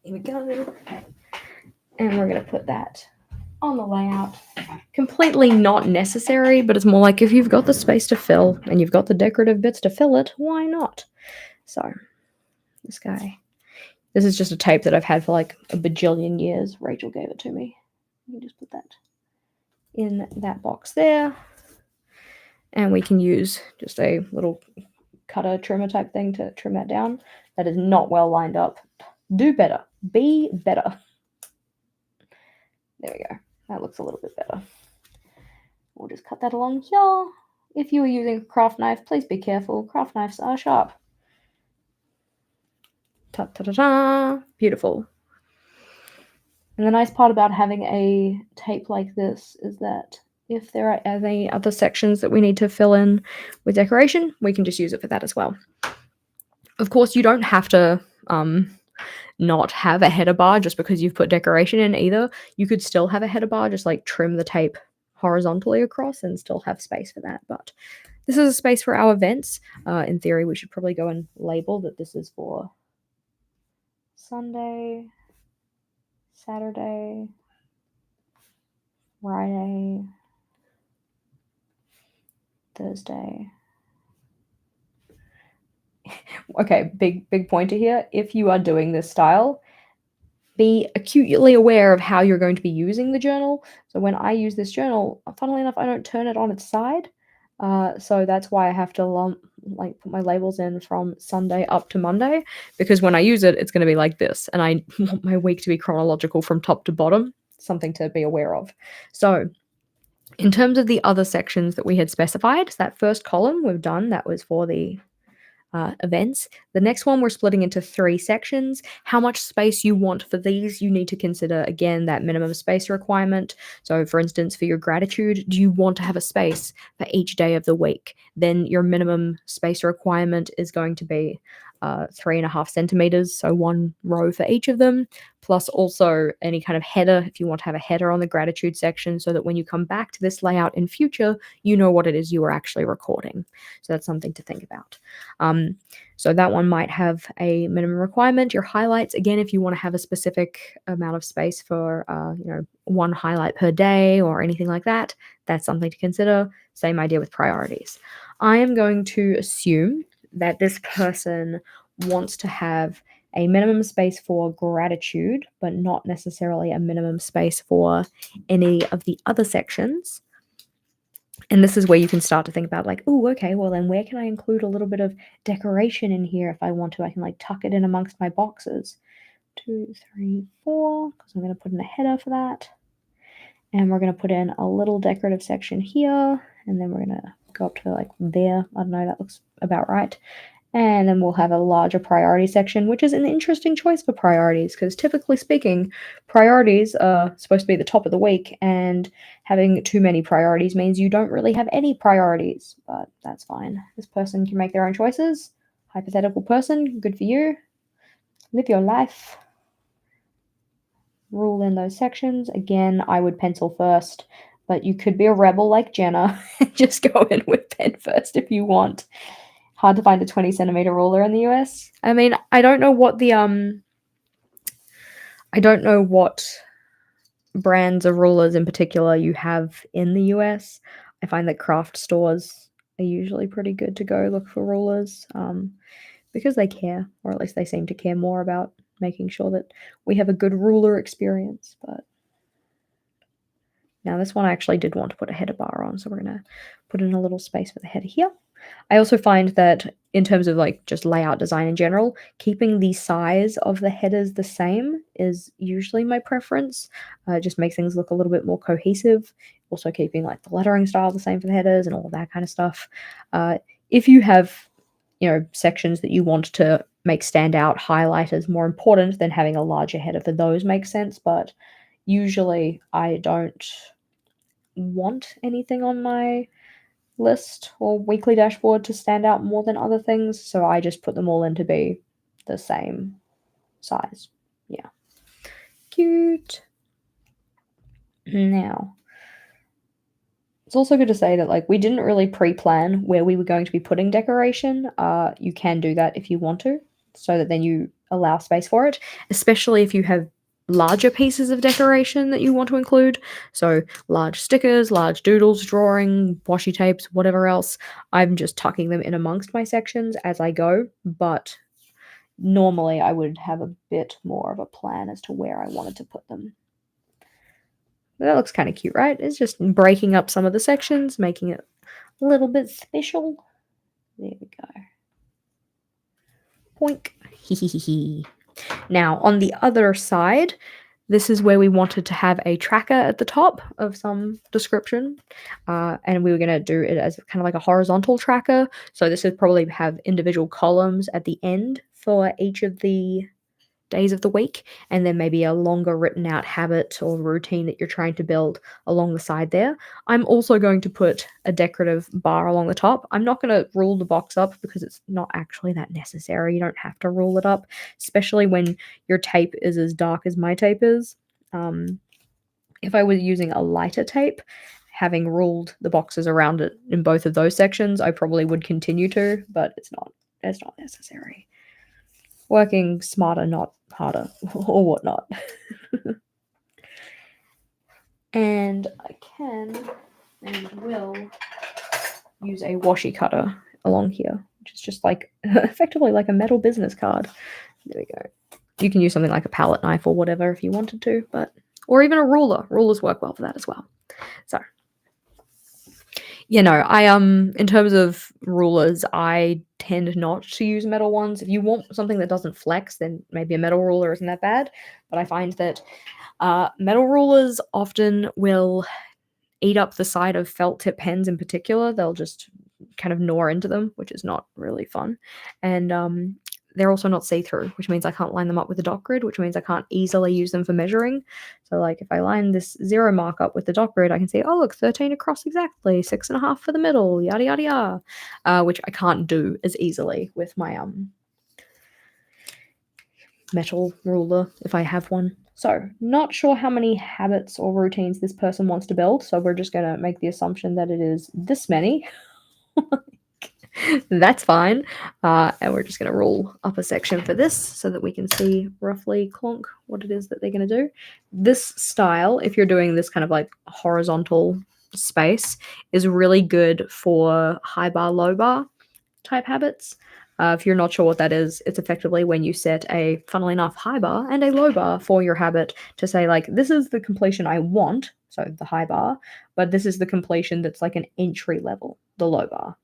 Here we go. And we're going to put that on the layout. Completely not necessary, but it's more like if you've got the space to fill and you've got the decorative bits to fill it, why not? So, this guy. This is just a tape that I've had for like a bajillion years. Rachel gave it to me. You can just put that in that box there. And we can use just a little cutter trimmer type thing to trim that down. That is not well lined up. Do better. Be better. There we go. That looks a little bit better. We'll just cut that along here. If you are using a craft knife, please be careful. Craft knives are sharp. Ta-ta-ta-ta. Beautiful. And the nice part about having a tape like this is that if there are any other sections that we need to fill in with decoration, we can just use it for that as well. Of course, you don't have to not have a header bar just because you've put decoration in either. You could still have a header bar, just like trim the tape horizontally across and still have space for that. But this is a space for our events. In theory, we should probably go and label that this is for Sunday, Saturday, Friday, Thursday. Okay, big pointer here. If you are doing this style, be acutely aware of how you're going to be using the journal. So when I use this journal, funnily enough, I don't turn it on its side. So that's why I have to put my labels in from Sunday up to Monday, because when I use it, it's going to be like this. And I want my week to be chronological from top to bottom, something to be aware of. So in terms of the other sections that we had specified, so that first column we've done, that was for the events. The next one we're splitting into 3 sections. How much space you want for these, you need to consider again that minimum space requirement. So for instance, for your gratitude, do you want to have a space for each day of the week? Then your minimum space requirement is going to be 3.5 centimeters, so 1 row for each of them, plus also any kind of header if you want to have a header on the gratitude section, so that when you come back to this layout in future, you know what it is you are actually recording. So that's something to think about. So that one might have a minimum requirement. Your highlights, again, if you want to have a specific amount of space for 1 highlight per day or anything like that, that's something to consider. Same idea with priorities. I am going to assume that this person wants to have a minimum space for gratitude, but not necessarily a minimum space for any of the other sections. And this is where you can start to think about like, oh, okay, well then where can I include a little bit of decoration in here if I want to? I can like tuck it in amongst my boxes. 2, 3, 4, because I'm going to put in a header for that. And we're going to put in a little decorative section here, and then we're going to go up to like there. I don't know, that looks about right. And then we'll have a larger priority section, which is an interesting choice for priorities, because typically speaking, priorities are supposed to be the top of the week, and having too many priorities means you don't really have any priorities, but that's fine. This person can make their own choices. Hypothetical person, good for you. Live your life. Rule in those sections. Again, I would pencil first, but you could be a rebel like Jenna and just go in with pen first if you want. Hard to find a 20 centimeter ruler in the US. I mean, I don't know what brands of rulers in particular you have in the US. I find that craft stores are usually pretty good to go look for rulers, because they care, or at least they seem to care more about making sure that we have a good ruler experience. But now this one I actually did want to put a header bar on, so we're going to put in a little space for the header here. I also find that in terms of like just layout design in general, keeping the size of the headers the same is usually my preference. It just makes things look a little bit more cohesive. Also keeping like the lettering style the same for the headers and all that kind of stuff. If you have, sections that you want to make stand out, highlight as more important, then having a larger header for those makes sense. But usually I don't want anything on my list or weekly dashboard to stand out more than other things, so I just put them all in to be the same size. Yeah. Cute. Now, it's also good to say that like we didn't really pre-plan where we were going to be putting decoration. You can do that if you want to, so that then you allow space for it, especially if you have larger pieces of decoration that you want to include. So large stickers, large doodles, drawing, washi tapes, whatever else. I'm just tucking them in amongst my sections as I go, but normally I would have a bit more of a plan as to where I wanted to put them. That looks kind of cute, right? It's just breaking up some of the sections, making it a little bit special. There we go. Poink. Hee. Now, on the other side, this is where we wanted to have a tracker at the top of some description. And we were going to do it as kind of like a horizontal tracker. So this would probably have individual columns at the end for each of the days of the week, and then maybe a longer written out habit or routine that you're trying to build along the side there. I'm also going to put a decorative bar along the top. I'm not going to rule the box up because it's not actually that necessary. You don't have to rule it up, especially when your tape is as dark as my tape is. If I was using a lighter tape, having ruled the boxes around it in both of those sections, I probably would continue to, but it's not necessary. Working smarter, not harder, or whatnot. And I can and will use a washi cutter along here, which is just like effectively like a metal business card. There we go. You can use something like a palette knife or whatever if you wanted to, or even a ruler. Rulers work well for that as well. So, in terms of rulers, I tend not to use metal ones. If you want something that doesn't flex, then maybe a metal ruler isn't that bad. But I find that metal rulers often will eat up the side of felt tip pens in particular. They'll just kind of gnaw into them, which is not really fun. And they're also not see-through, which means I can't line them up with the dot grid, which means I can't easily use them for measuring. So like if I line this 0 mark up with the dot grid, I can see, oh look, 13 across exactly, 6.5 for the middle, yada yada yada, which I can't do as easily with my metal ruler if I have one. So not sure how many habits or routines this person wants to build, so we're just going to make the assumption that it is this many. That's fine. And we're just going to rule up a section for this so that we can see roughly clonk what it is that they're going to do. This style, if you're doing this kind of like horizontal space, is really good for high bar, low bar type habits. If you're not sure what that is, it's effectively when you set a, funnily enough, high bar and a low bar for your habit to say, like, this is the completion I want, so the high bar, but this is the completion that's like an entry level, the low bar.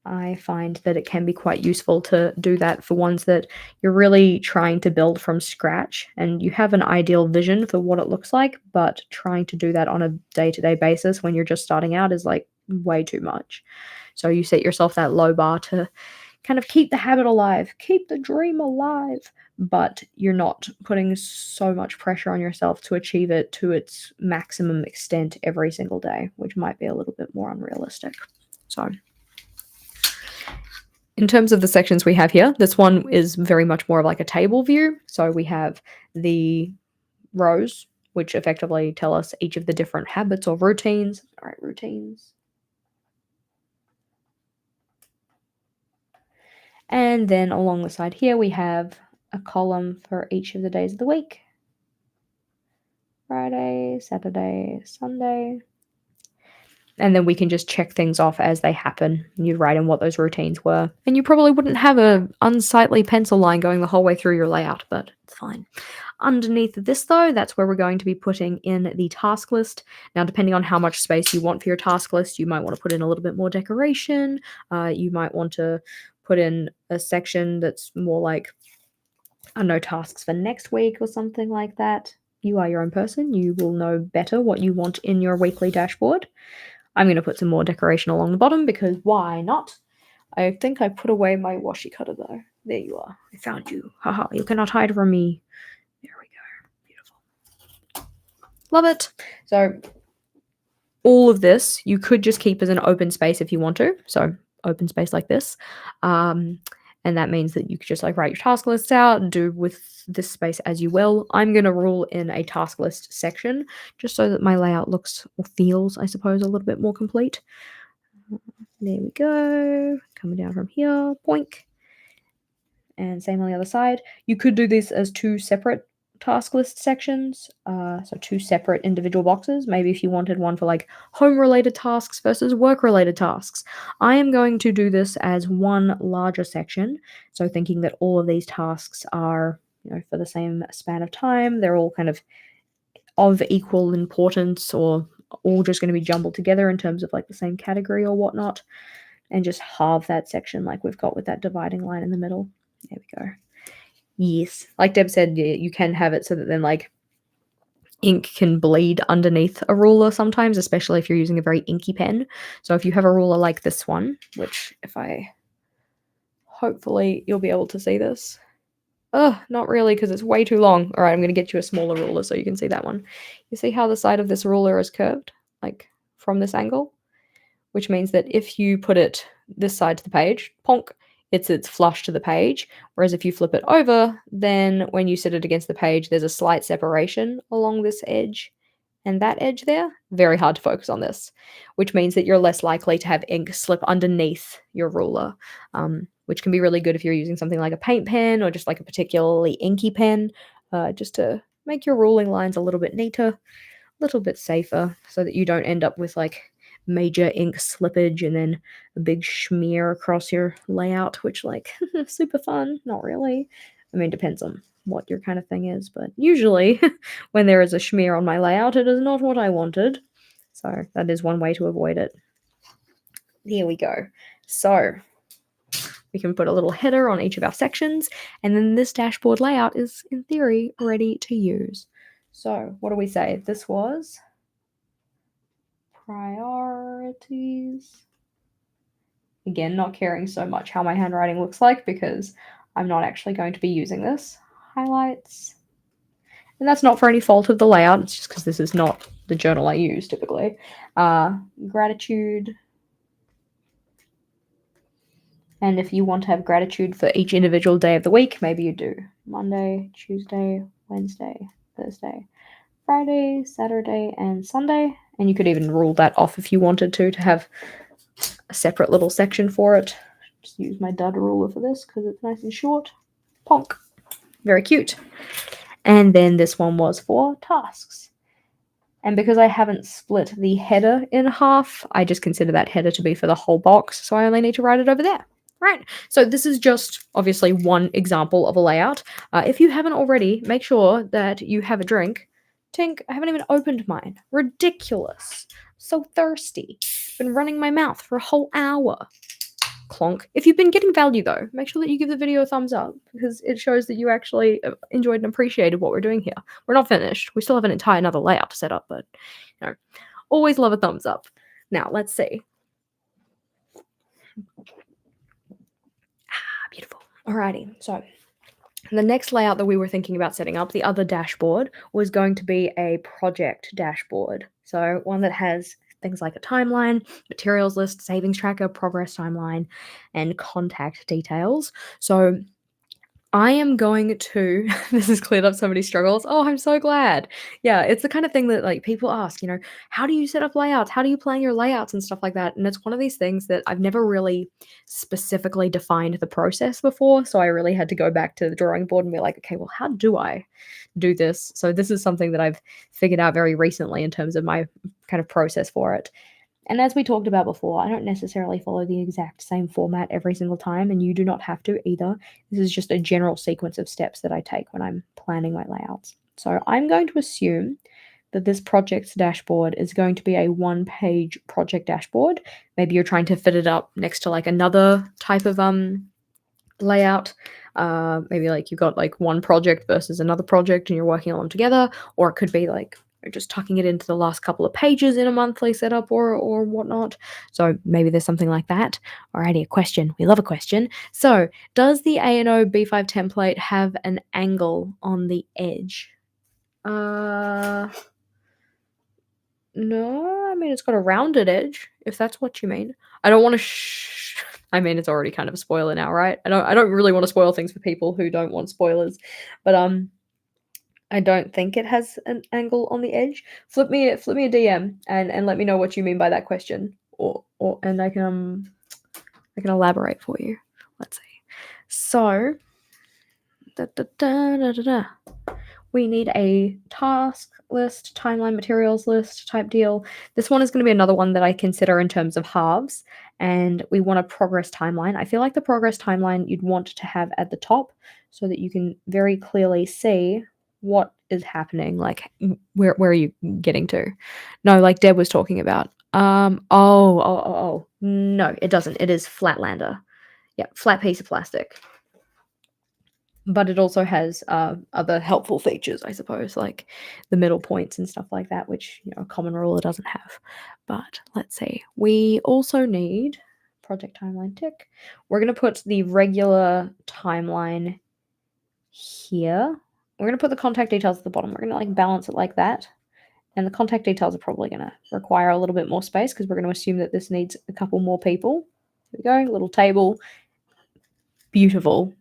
I find that it can be quite useful to do that for ones that you're really trying to build from scratch and you have an ideal vision for what it looks like, but trying to do that on a day-to-day basis when you're just starting out is like way too much. So you set yourself that low bar to kind of keep the habit alive, keep the dream alive, but you're not putting so much pressure on yourself to achieve it to its maximum extent every single day, which might be a little bit more unrealistic. So in terms of the sections we have here, this one is very much more of like a table view. So we have the rows, which effectively tell us each of the different habits or routines. All right, routines. And then along the side here, we have a column for each of the days of the week. Friday, Saturday, Sunday. And then we can just check things off as they happen. You'd write in what those routines were. And you probably wouldn't have an unsightly pencil line going the whole way through your layout, but it's fine. Underneath this, though, that's where we're going to be putting in the task list. Now, depending on how much space you want for your task list, you might want to put in a little bit more decoration. You might want to put in a section that's more like, I don't know, tasks for next week or something like that. You are your own person. You will know better what you want in your weekly dashboard. I'm going to put some more decoration along the bottom because why not? I think I put away my washi cutter though. There you are. I found you. Haha, you cannot hide from me. There we go. Beautiful. Love it. So all of this you could just keep as an open space if you want to. So open space like this. And that means that you could just like write your task lists out and do with this space as you will. I'm going to rule in a task list section just so that my layout looks or feels, I suppose, a little bit more complete. There we go. Coming down from here, boink. And same on the other side. You could do this as 2 separate task list sections, so 2 separate individual boxes. Maybe if you wanted one for like home-related tasks versus work-related tasks. I am going to do this as one larger section, so thinking that all of these tasks are, for the same span of time. They're all kind of equal importance or all just going to be jumbled together in terms of like the same category or whatnot, and just halve that section like we've got with that dividing line in the middle. There we go. Yes. Like Deb said, you can have it so that then like ink can bleed underneath a ruler sometimes, especially if you're using a very inky pen. So if you have a ruler like this one, which hopefully you'll be able to see this. Not really because it's way too long. All right, I'm going to get you a smaller ruler so you can see that one. You see how the side of this ruler is curved, like from this angle? Which means that if you put it this side to the page, ponk, it's flush to the page. Whereas if you flip it over, then when you sit it against the page, there's a slight separation along this edge. and that edge there, very hard to focus on this, which means that you're less likely to have ink slip underneath your ruler, which can be really good if you're using something like a paint pen or just like a particularly inky pen, just to make your ruling lines a little bit neater, a little bit safer, so that you don't end up with like major ink slippage and then a big smear across your layout, which like super fun, not really. I mean, depends on what your kind of thing is, but usually when there is a smear on my layout, it is not what I wanted. So that is one way to avoid it. Here we go. So we can put a little header on each of our sections, and then this dashboard layout is, in theory, ready to use. So what do we say? This was priorities. Again, not caring so much how my handwriting looks like because I'm not actually going to be using this. Highlights. And that's not for any fault of the layout, it's just because this is not the journal I use typically. Gratitude. And if you want to have gratitude for each individual day of the week, maybe you do Monday, Tuesday, Wednesday, Thursday, Friday, Saturday, and Sunday. And you could even rule that off if you wanted to have a separate little section for it. Just use my dud ruler for this because it's nice and short. Ponk. Very cute. And then this one was for tasks. And because I haven't split the header in half, I just consider that header to be for the whole box, so I only need to write it over there. Right, so this is just obviously one example of a layout. If you haven't already, make sure that you have a drink. Tink, I haven't even opened mine. Ridiculous. So thirsty. Been running my mouth for a whole hour. Clonk. If you've been getting value though, make sure that you give the video a thumbs up because it shows that you actually enjoyed and appreciated what we're doing here. We're not finished. We still have an entire another layout to set up, but you know, always love a thumbs up. Now, let's see. Beautiful. Alrighty, so the next layout that we were thinking about setting up, the other dashboard, was going to be a project dashboard. So one that has things like a timeline, materials list, savings tracker, progress timeline, and contact details. So I am going to this has cleared up so many struggles. Oh, I'm so glad. Yeah, it's the kind of thing that like people ask, how do you set up layouts? How do you plan your layouts and stuff like that? And it's one of these things that I've never really specifically defined the process before. So I really had to go back to the drawing board and be like, okay, well, how do I do this? So this is something that I've figured out very recently in terms of my kind of process for it. And as we talked about before, I don't necessarily follow the exact same format every single time, and you do not have to either. This is just a general sequence of steps that I take when I'm planning my layouts. So I'm going to assume that this project's dashboard is going to be a one-page project dashboard. Maybe you're trying to fit it up next to like another type of layout. Maybe like you've got like one project versus another project and you're working on them together, or it could be like just tucking it into the last couple of pages in a monthly setup or whatnot. So maybe there's something like that. Alrighty, a question. We love a question. So does the A&O B5 template have an angle on the edge? No, I mean, it's got a rounded edge, if that's what you mean. I don't want to I mean, it's already kind of a spoiler now, right? I don't really want to spoil things for people who don't want spoilers. But I don't think it has an angle on the edge. Flip me a DM and let me know what you mean by that question, and I can elaborate for you. Let's see. So, we need a task list, timeline materials list type deal. This one is going to be another one that I consider in terms of halves, and we want a progress timeline. I feel like the progress timeline you'd want to have at the top so that you can very clearly see what is happening, like where are you getting to? No, like Deb was talking about. No, it doesn't. It is Flatlander. Yeah, flat piece of plastic. But it also has other helpful features, I suppose, like the middle points and stuff like that, which a common ruler doesn't have. But let's see. We also need project timeline tick. We're going to put the regular timeline here. We're going to put the contact details at the bottom. We're going to like balance it like that. And the contact details are probably going to require a little bit more space because we're going to assume that this needs a couple more people. Here we go, little table. Beautiful.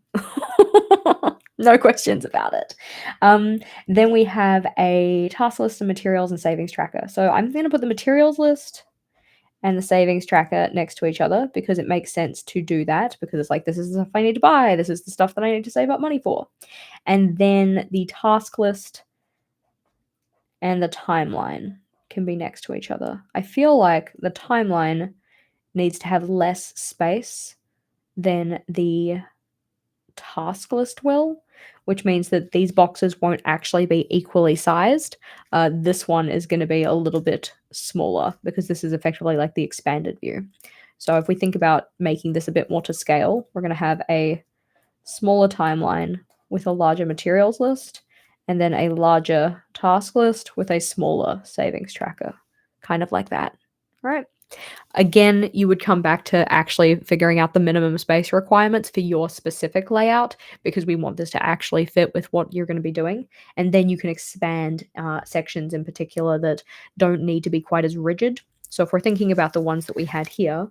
No questions about it. Then we have a task list of materials and savings tracker. So I'm going to put the materials list and the savings tracker next to each other because it makes sense to do that because it's like, this is the stuff I need to buy. This is the stuff that I need to save up money for. And then the task list and the timeline can be next to each other. I feel like the timeline needs to have less space than the task list will, which means that these boxes won't actually be equally sized. This one is going to be a little bit smaller because this is effectively like the expanded view. So if we think about making this a bit more to scale, we're going to have a smaller timeline with a larger materials list, and then a larger task list with a smaller savings tracker, kind of like that. All right. Again, you would come back to actually figuring out the minimum space requirements for your specific layout because we want this to actually fit with what you're going to be doing. And then you can expand sections in particular that don't need to be quite as rigid. So if we're thinking about the ones that we had here,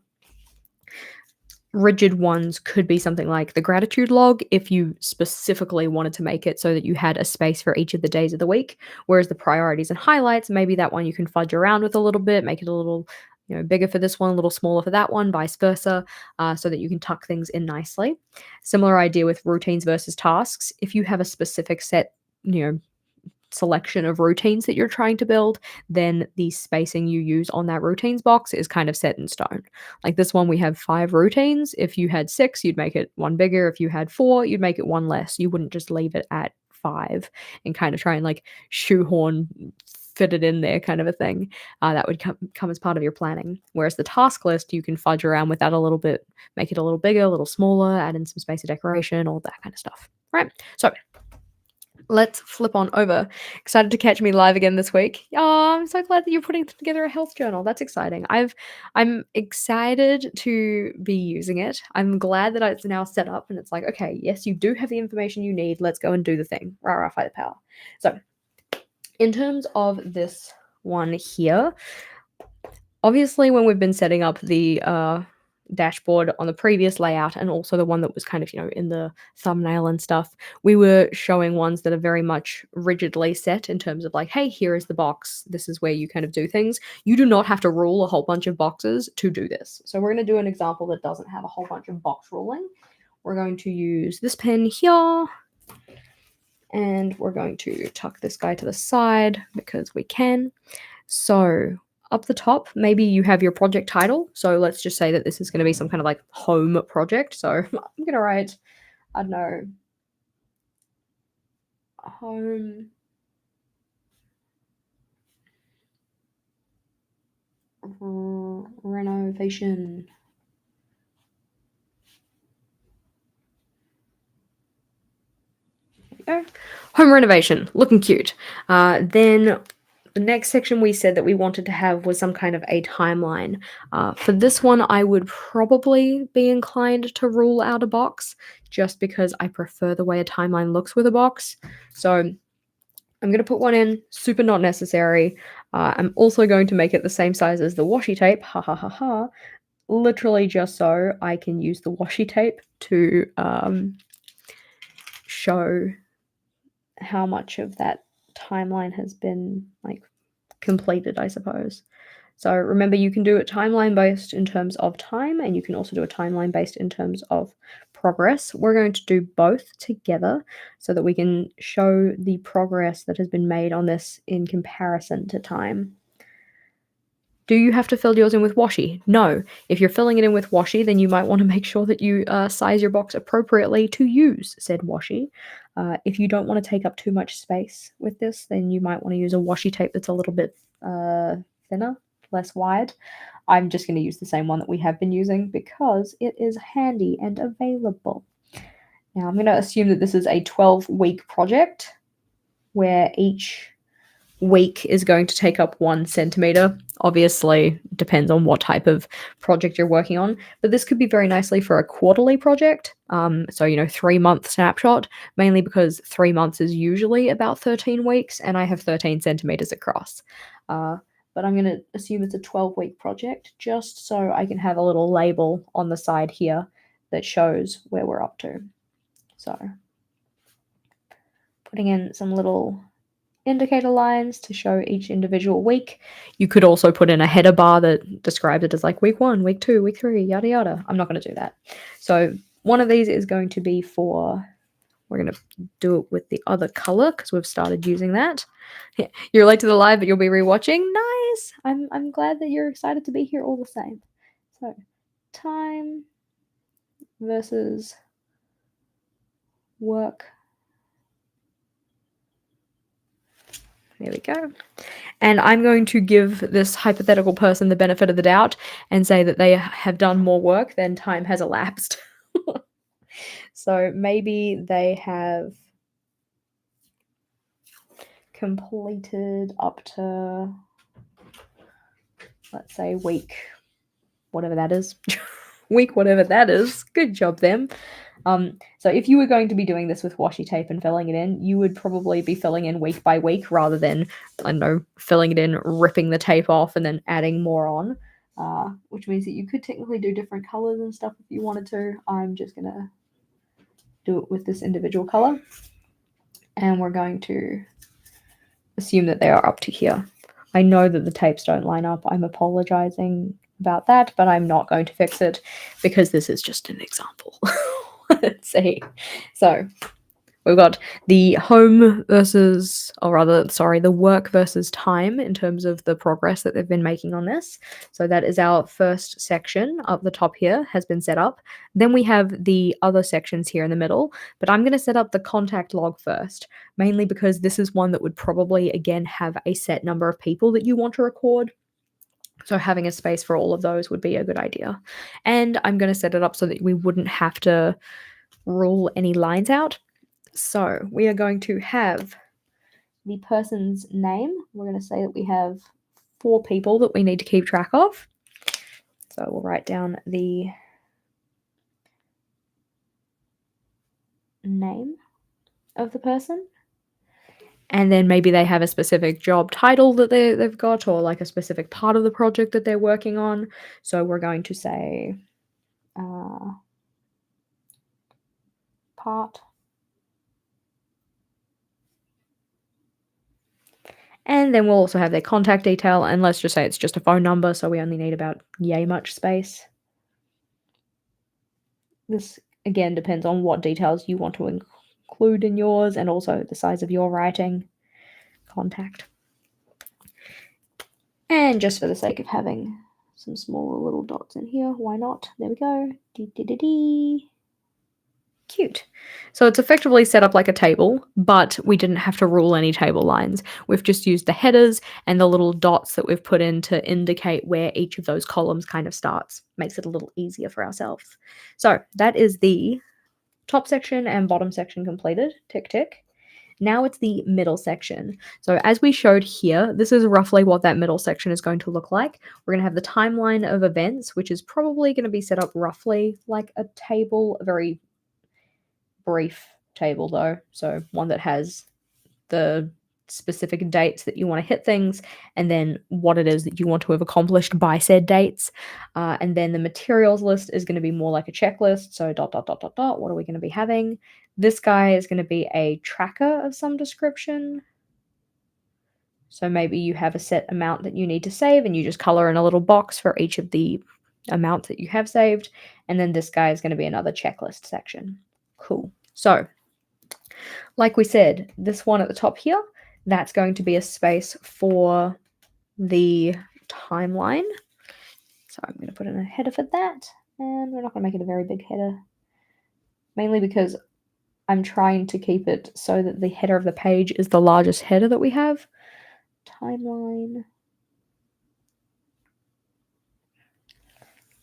rigid ones could be something like the gratitude log if you specifically wanted to make it so that you had a space for each of the days of the week, whereas the priorities and highlights, maybe that one you can fudge around with a little bit, make it a little bigger for this one, a little smaller for that one, vice versa, so that you can tuck things in nicely. Similar idea with routines versus tasks. If you have a specific set selection of routines that you're trying to build, then the spacing you use on that routines box is kind of set in stone. Like this one, we have 5 routines. If you had 6, you'd make it one bigger. If you had 4, you'd make it one less. You wouldn't just leave it at 5 and kind of try and like shoehorn fit it in there kind of a thing. That would come as part of your planning. Whereas the task list, you can fudge around with that a little bit, make it a little bigger, a little smaller, add in some space of decoration, all that kind of stuff. Right. So let's flip on over. Excited to catch me live again this week. Oh, I'm so glad that you're putting together a health journal. That's exciting. I'm excited to be using it. I'm glad that it's now set up and it's like, okay, yes, you do have the information you need. Let's go and do the thing. Rah, rah, fight the power. So in terms of this one here, obviously when we've been setting up the dashboard on the previous layout and also the one that was kind of in the thumbnail and stuff, we were showing ones that are very much rigidly set in terms of like, hey, here is the box, this is where you kind of do things. You do not have to rule a whole bunch of boxes to do this. So we're going to do an example that doesn't have a whole bunch of box ruling. We're going to use this pen here and we're going to tuck this guy to the side because we can. So up the top, maybe you have your project title. So let's just say that this is going to be some kind of like home project. So I'm going to write, I don't know, home renovation. There we go. Home renovation, looking cute. Then the next section we said that we wanted to have was some kind of a timeline. For this one, I would probably be inclined to rule out a box just because I prefer the way a timeline looks with a box. So I'm going to put one in, super not necessary. I'm also going to make it the same size as the washi tape, ha ha ha ha, literally just so I can use the washi tape to show how much of that timeline has been like completed, I suppose. So remember, you can do it timeline based in terms of time, and you can also do a timeline based in terms of progress. We're going to do both together so that we can show the progress that has been made on this in comparison to time. Do you have to fill yours in with washi? No. If you're filling it in with washi, then you might want to make sure that you size your box appropriately to use said washi. If you don't want to take up too much space with this, then you might want to use a washi tape that's a little bit thinner, less wide. I'm just going to use the same one that we have been using because it is handy and available. Now I'm going to assume that this is a 12-week project where each week is going to take up 1 centimeter. Obviously, depends on what type of project you're working on, but this could be very nicely for a quarterly project. So 3-month snapshot, mainly because 3 months is usually about 13 weeks, and I have 13 centimeters across. But I'm going to assume it's a 12-week project just so I can have a little label on the side here that shows where we're up to. So putting in some little indicator lines to show each individual week. You could also put in a header bar that describes it as like week 1, week 2, week 3, yada yada. I'm not going to do that. So one of these is going to be we're going to do it with the other color because we've started using that. Yeah, you're late to the live, but you'll be rewatching. Nice. I'm glad that you're excited to be here all the same. So time versus work. There we go. And I'm going to give this hypothetical person the benefit of the doubt and say that they have done more work than time has elapsed. So maybe they have completed up to, let's say, week, whatever that is. Week, whatever that is. Good job, them. So if you were going to be doing this with washi tape and filling it in, you would probably be filling in week by week rather than, I don't know, filling it in, ripping the tape off, and then adding more on, which means that you could technically do different colors and stuff if you wanted to. I'm just going to do it with this individual color, and we're going to assume that they are up to here. I know that the tapes don't line up. I'm apologizing about that, but I'm not going to fix it because this is just an example. Let's see. So we've got the home versus, or rather, sorry, the work versus time in terms of the progress that they've been making on this. So that is our first section up the top here has been set up. Then we have the other sections here in the middle, but I'm going to set up the contact log first, mainly because this is one that would probably, again, have a set number of people that you want to record. So having a space for all of those would be a good idea. And I'm going to set it up so that we wouldn't have to rule any lines out. So we are going to have the person's name. We're going to say that we have 4 people that we need to keep track of. So we'll write down the name of the person. And then maybe they have a specific job title that they've got, or like a specific part of the project that they're working on. So we're going to say part. And then we'll also have their contact detail, and let's just say it's just a phone number, so we only need about yay much space. This, again, depends on what details you want to include in yours and also the size of your writing. Contact. And just for the sake of having some smaller little dots in here, why not? There we go. Dee. Cute. So it's effectively set up like a table, but we didn't have to rule any table lines. We've just used the headers and the little dots that we've put in to indicate where each of those columns kind of starts. Makes it a little easier for ourselves. So that is the top section and bottom section completed. Tick, tick. Now it's the middle section. So as we showed here, this is roughly what that middle section is going to look like. We're going to have the timeline of events, which is probably going to be set up roughly like a table, a very brief table though. So one that has the specific dates that you want to hit things, and then what it is that you want to have accomplished by said dates. And then the materials list is going to be more like a checklist. So ... What are we going to be having? This guy is going to be a tracker of some description. So maybe you have a set amount that you need to save and you just color in a little box for each of the amounts that you have saved. And then this guy is going to be another checklist section. Cool. So like we said, this one at the top here, that's going to be a space for the timeline. So I'm going to put in a header for that. And we're not going to make it a very big header, mainly because I'm trying to keep it so that the header of the page is the largest header that we have. Timeline.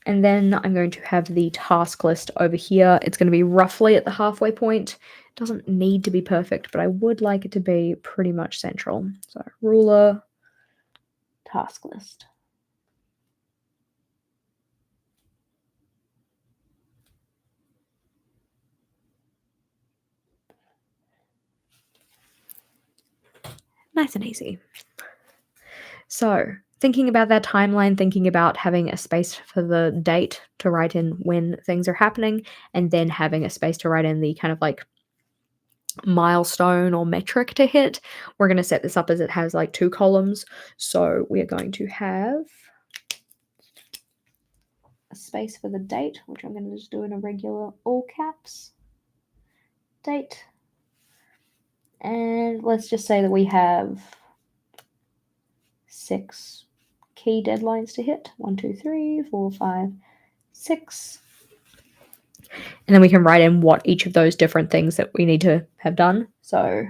And then I'm going to have the task list over here. It's going to be roughly at the halfway point. It doesn't need to be perfect, but I would like it to be pretty much central. So ruler, task list. Nice and easy. So thinking about that timeline, thinking about having a space for the date to write in when things are happening, and then having a space to write in the kind of like milestone or metric to hit. We're going to set this up as it has like 2 columns. So we are going to have a space for the date, which I'm going to just do in a regular all caps date. And let's just say that we have 6 key deadlines to hit. 1, 2, 3, 4, 5, 6. And then we can write in what each of those different things that we need to have done. So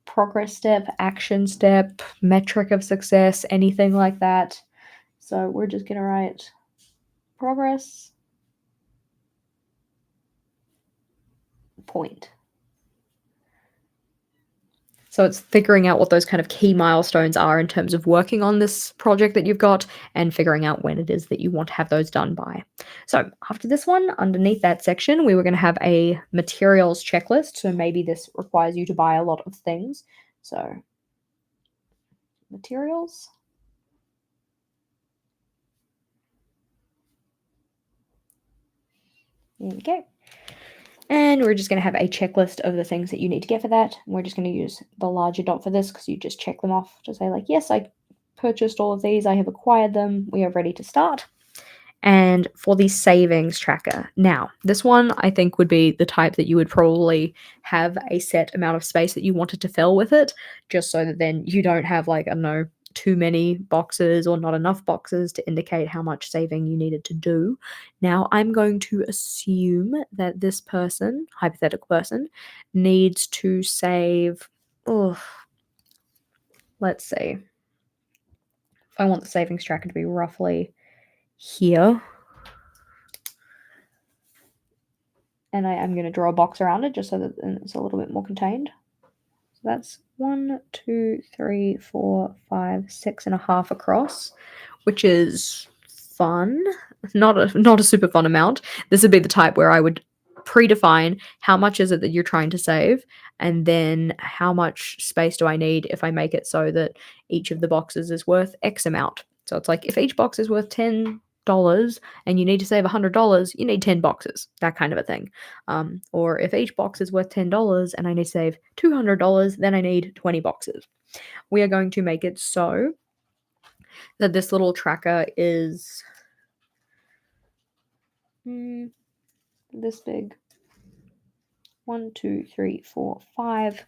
progress step, action step, metric of success, anything like that. So we're just going to write progress point. So it's figuring out what those kind of key milestones are in terms of working on this project that you've got and figuring out when it is that you want to have those done by. So after this one, underneath that section, we were going to have a materials checklist. So maybe this requires you to buy a lot of things. So materials. There we go. And we're just going to have a checklist of the things that you need to get for that. We're just going to use the larger dot for this because you just check them off to say like, yes, I purchased all of these. I have acquired them. We are ready to start. And for the savings tracker. Now, this one I think would be the type that you would probably have a set amount of space that you wanted to fill with it, just so that then you don't have like, I don't know, too many boxes or not enough boxes to indicate how much saving you needed to do. Now, I'm going to assume that this person, hypothetical person, needs to save, let's see. If I want the savings tracker to be roughly here, and I'm going to draw a box around it just so that it's a little bit more contained. So that's 1, 2, 3, 4, 5, 6.5 across, which is fun. Not a super fun amount. This would be the type where I would predefine how much is it that you're trying to save, and then how much space do I need if I make it so that each of the boxes is worth X amount. So it's like if each box is worth $10 and you need to save $100, you need 10 boxes, that kind of a thing. Or if each box is worth $10 and I need to save $200, then I need 20 boxes. We are going to make it so that this little tracker is this big. 1, 2, 3, 4, 5.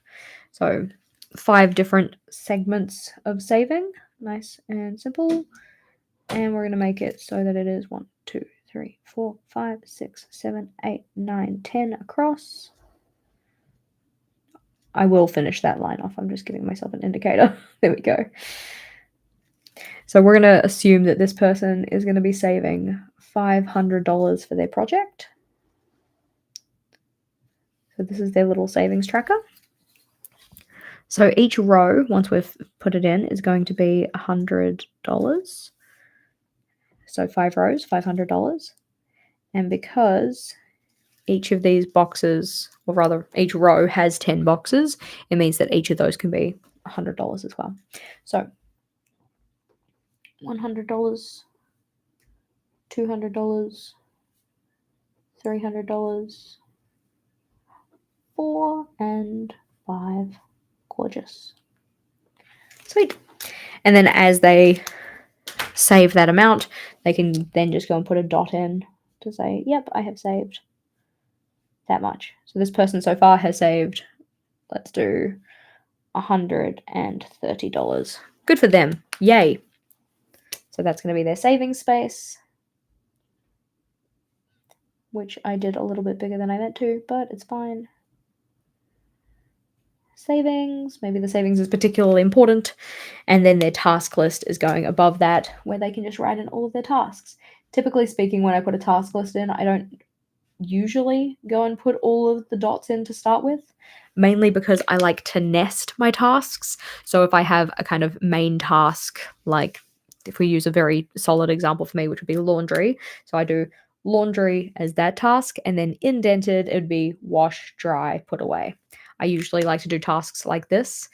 So 5 different segments of saving. Nice and simple. And we're going to make it so that it is 1, 2, 3, 4, 5, 6, 7, 8, 9, 10 across. I will finish that line off. I'm just giving myself an indicator. There we go. So we're going to assume that this person is going to be saving $500 for their project. So this is their little savings tracker. So each row, once we've put it in, is going to be $100. So 5 rows, $500. And because each of these boxes, or rather each row has 10 boxes, it means that each of those can be $100 as well. So $100, $200, $300, 4 and 5. Gorgeous. Sweet. And then as they save that amount, they can then just go and put a dot in to say, yep, I have saved that much. So this person so far has saved, let's do $130. Good for them. Yay. So that's going to be their savings space, which I did a little bit bigger than I meant to, but it's fine. Savings, maybe the savings is particularly important, and then their task list is going above that, where they can just write in all of their tasks. Typically speaking, when I put a task list in, I don't usually go and put all of the dots in to start with, mainly because I like to nest my tasks. So if I have a kind of main task, like if we use a very solid example for me, which would be laundry, so I do laundry as that task, and then indented it would be wash, dry, put away. I usually like to do tasks like this.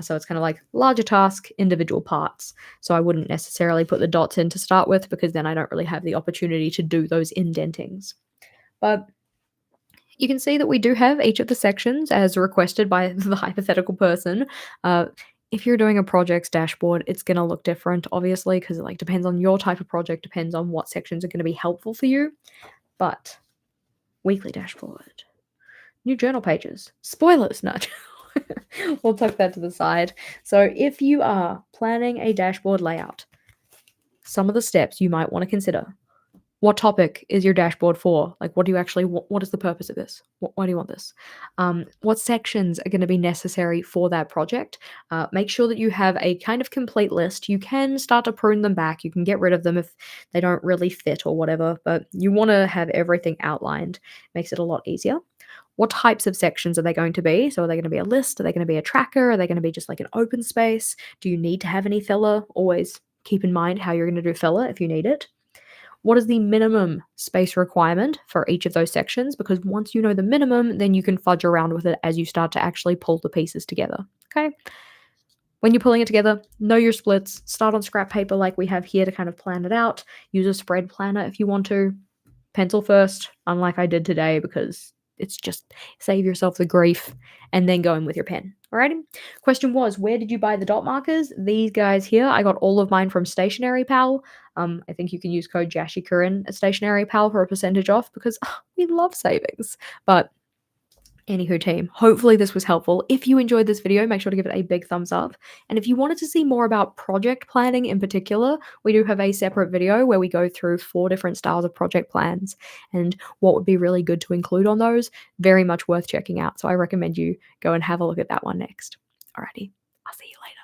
So it's kind of like larger task, individual parts. So I wouldn't necessarily put the dots in to start with, because then I don't really have the opportunity to do those indentings. But You can see that we do have each of the sections as requested by the hypothetical person. Uh, if you're doing a projects dashboard, it's going to look different, obviously, because it like depends on your type of project, depends on what sections are going to be helpful for you. But weekly dashboard, new journal pages, spoilers, nudge. We'll tuck that to the side. So if you are planning a dashboard layout, some of the steps you might want to consider. What topic is your dashboard for? Like, what do you actually what is the purpose of this? Why do you want this? What sections are gonna be necessary for that project? Make sure that you have a kind of complete list. You can start to prune them back. You can get rid of them if they don't really fit or whatever, but you wanna have everything outlined. Makes it a lot easier. What types of sections are they going to be? So are they gonna be a list? Are they gonna be a tracker? Are they gonna be just like an open space? Do you need to have any filler? Always keep in mind how you're gonna do filler if you need it. What is the minimum space requirement for each of those sections? Because once you know the minimum, then you can fudge around with it as you start to actually pull the pieces together. Okay. When you're pulling it together, know your splits. Start on scrap paper like we have here to kind of plan it out. Use a spread planner if you want to. Pencil first, unlike I did today, because it's just save yourself the grief and then go in with your pen. Alrighty. Question was, where did you buy the dot markers? These guys here, I got all of mine from Stationery Pal. I think you can use code JashiiCorrin at Stationery Pal for a percentage off because we love savings. But anywho, team, hopefully this was helpful. If you enjoyed this video, make sure to give it a big thumbs up. And if you wanted to see more about project planning in particular, we do have a separate video where we go through 4 different styles of project plans and what would be really good to include on those. Very much worth checking out. So I recommend you go and have a look at that one next. Alrighty, I'll see you later.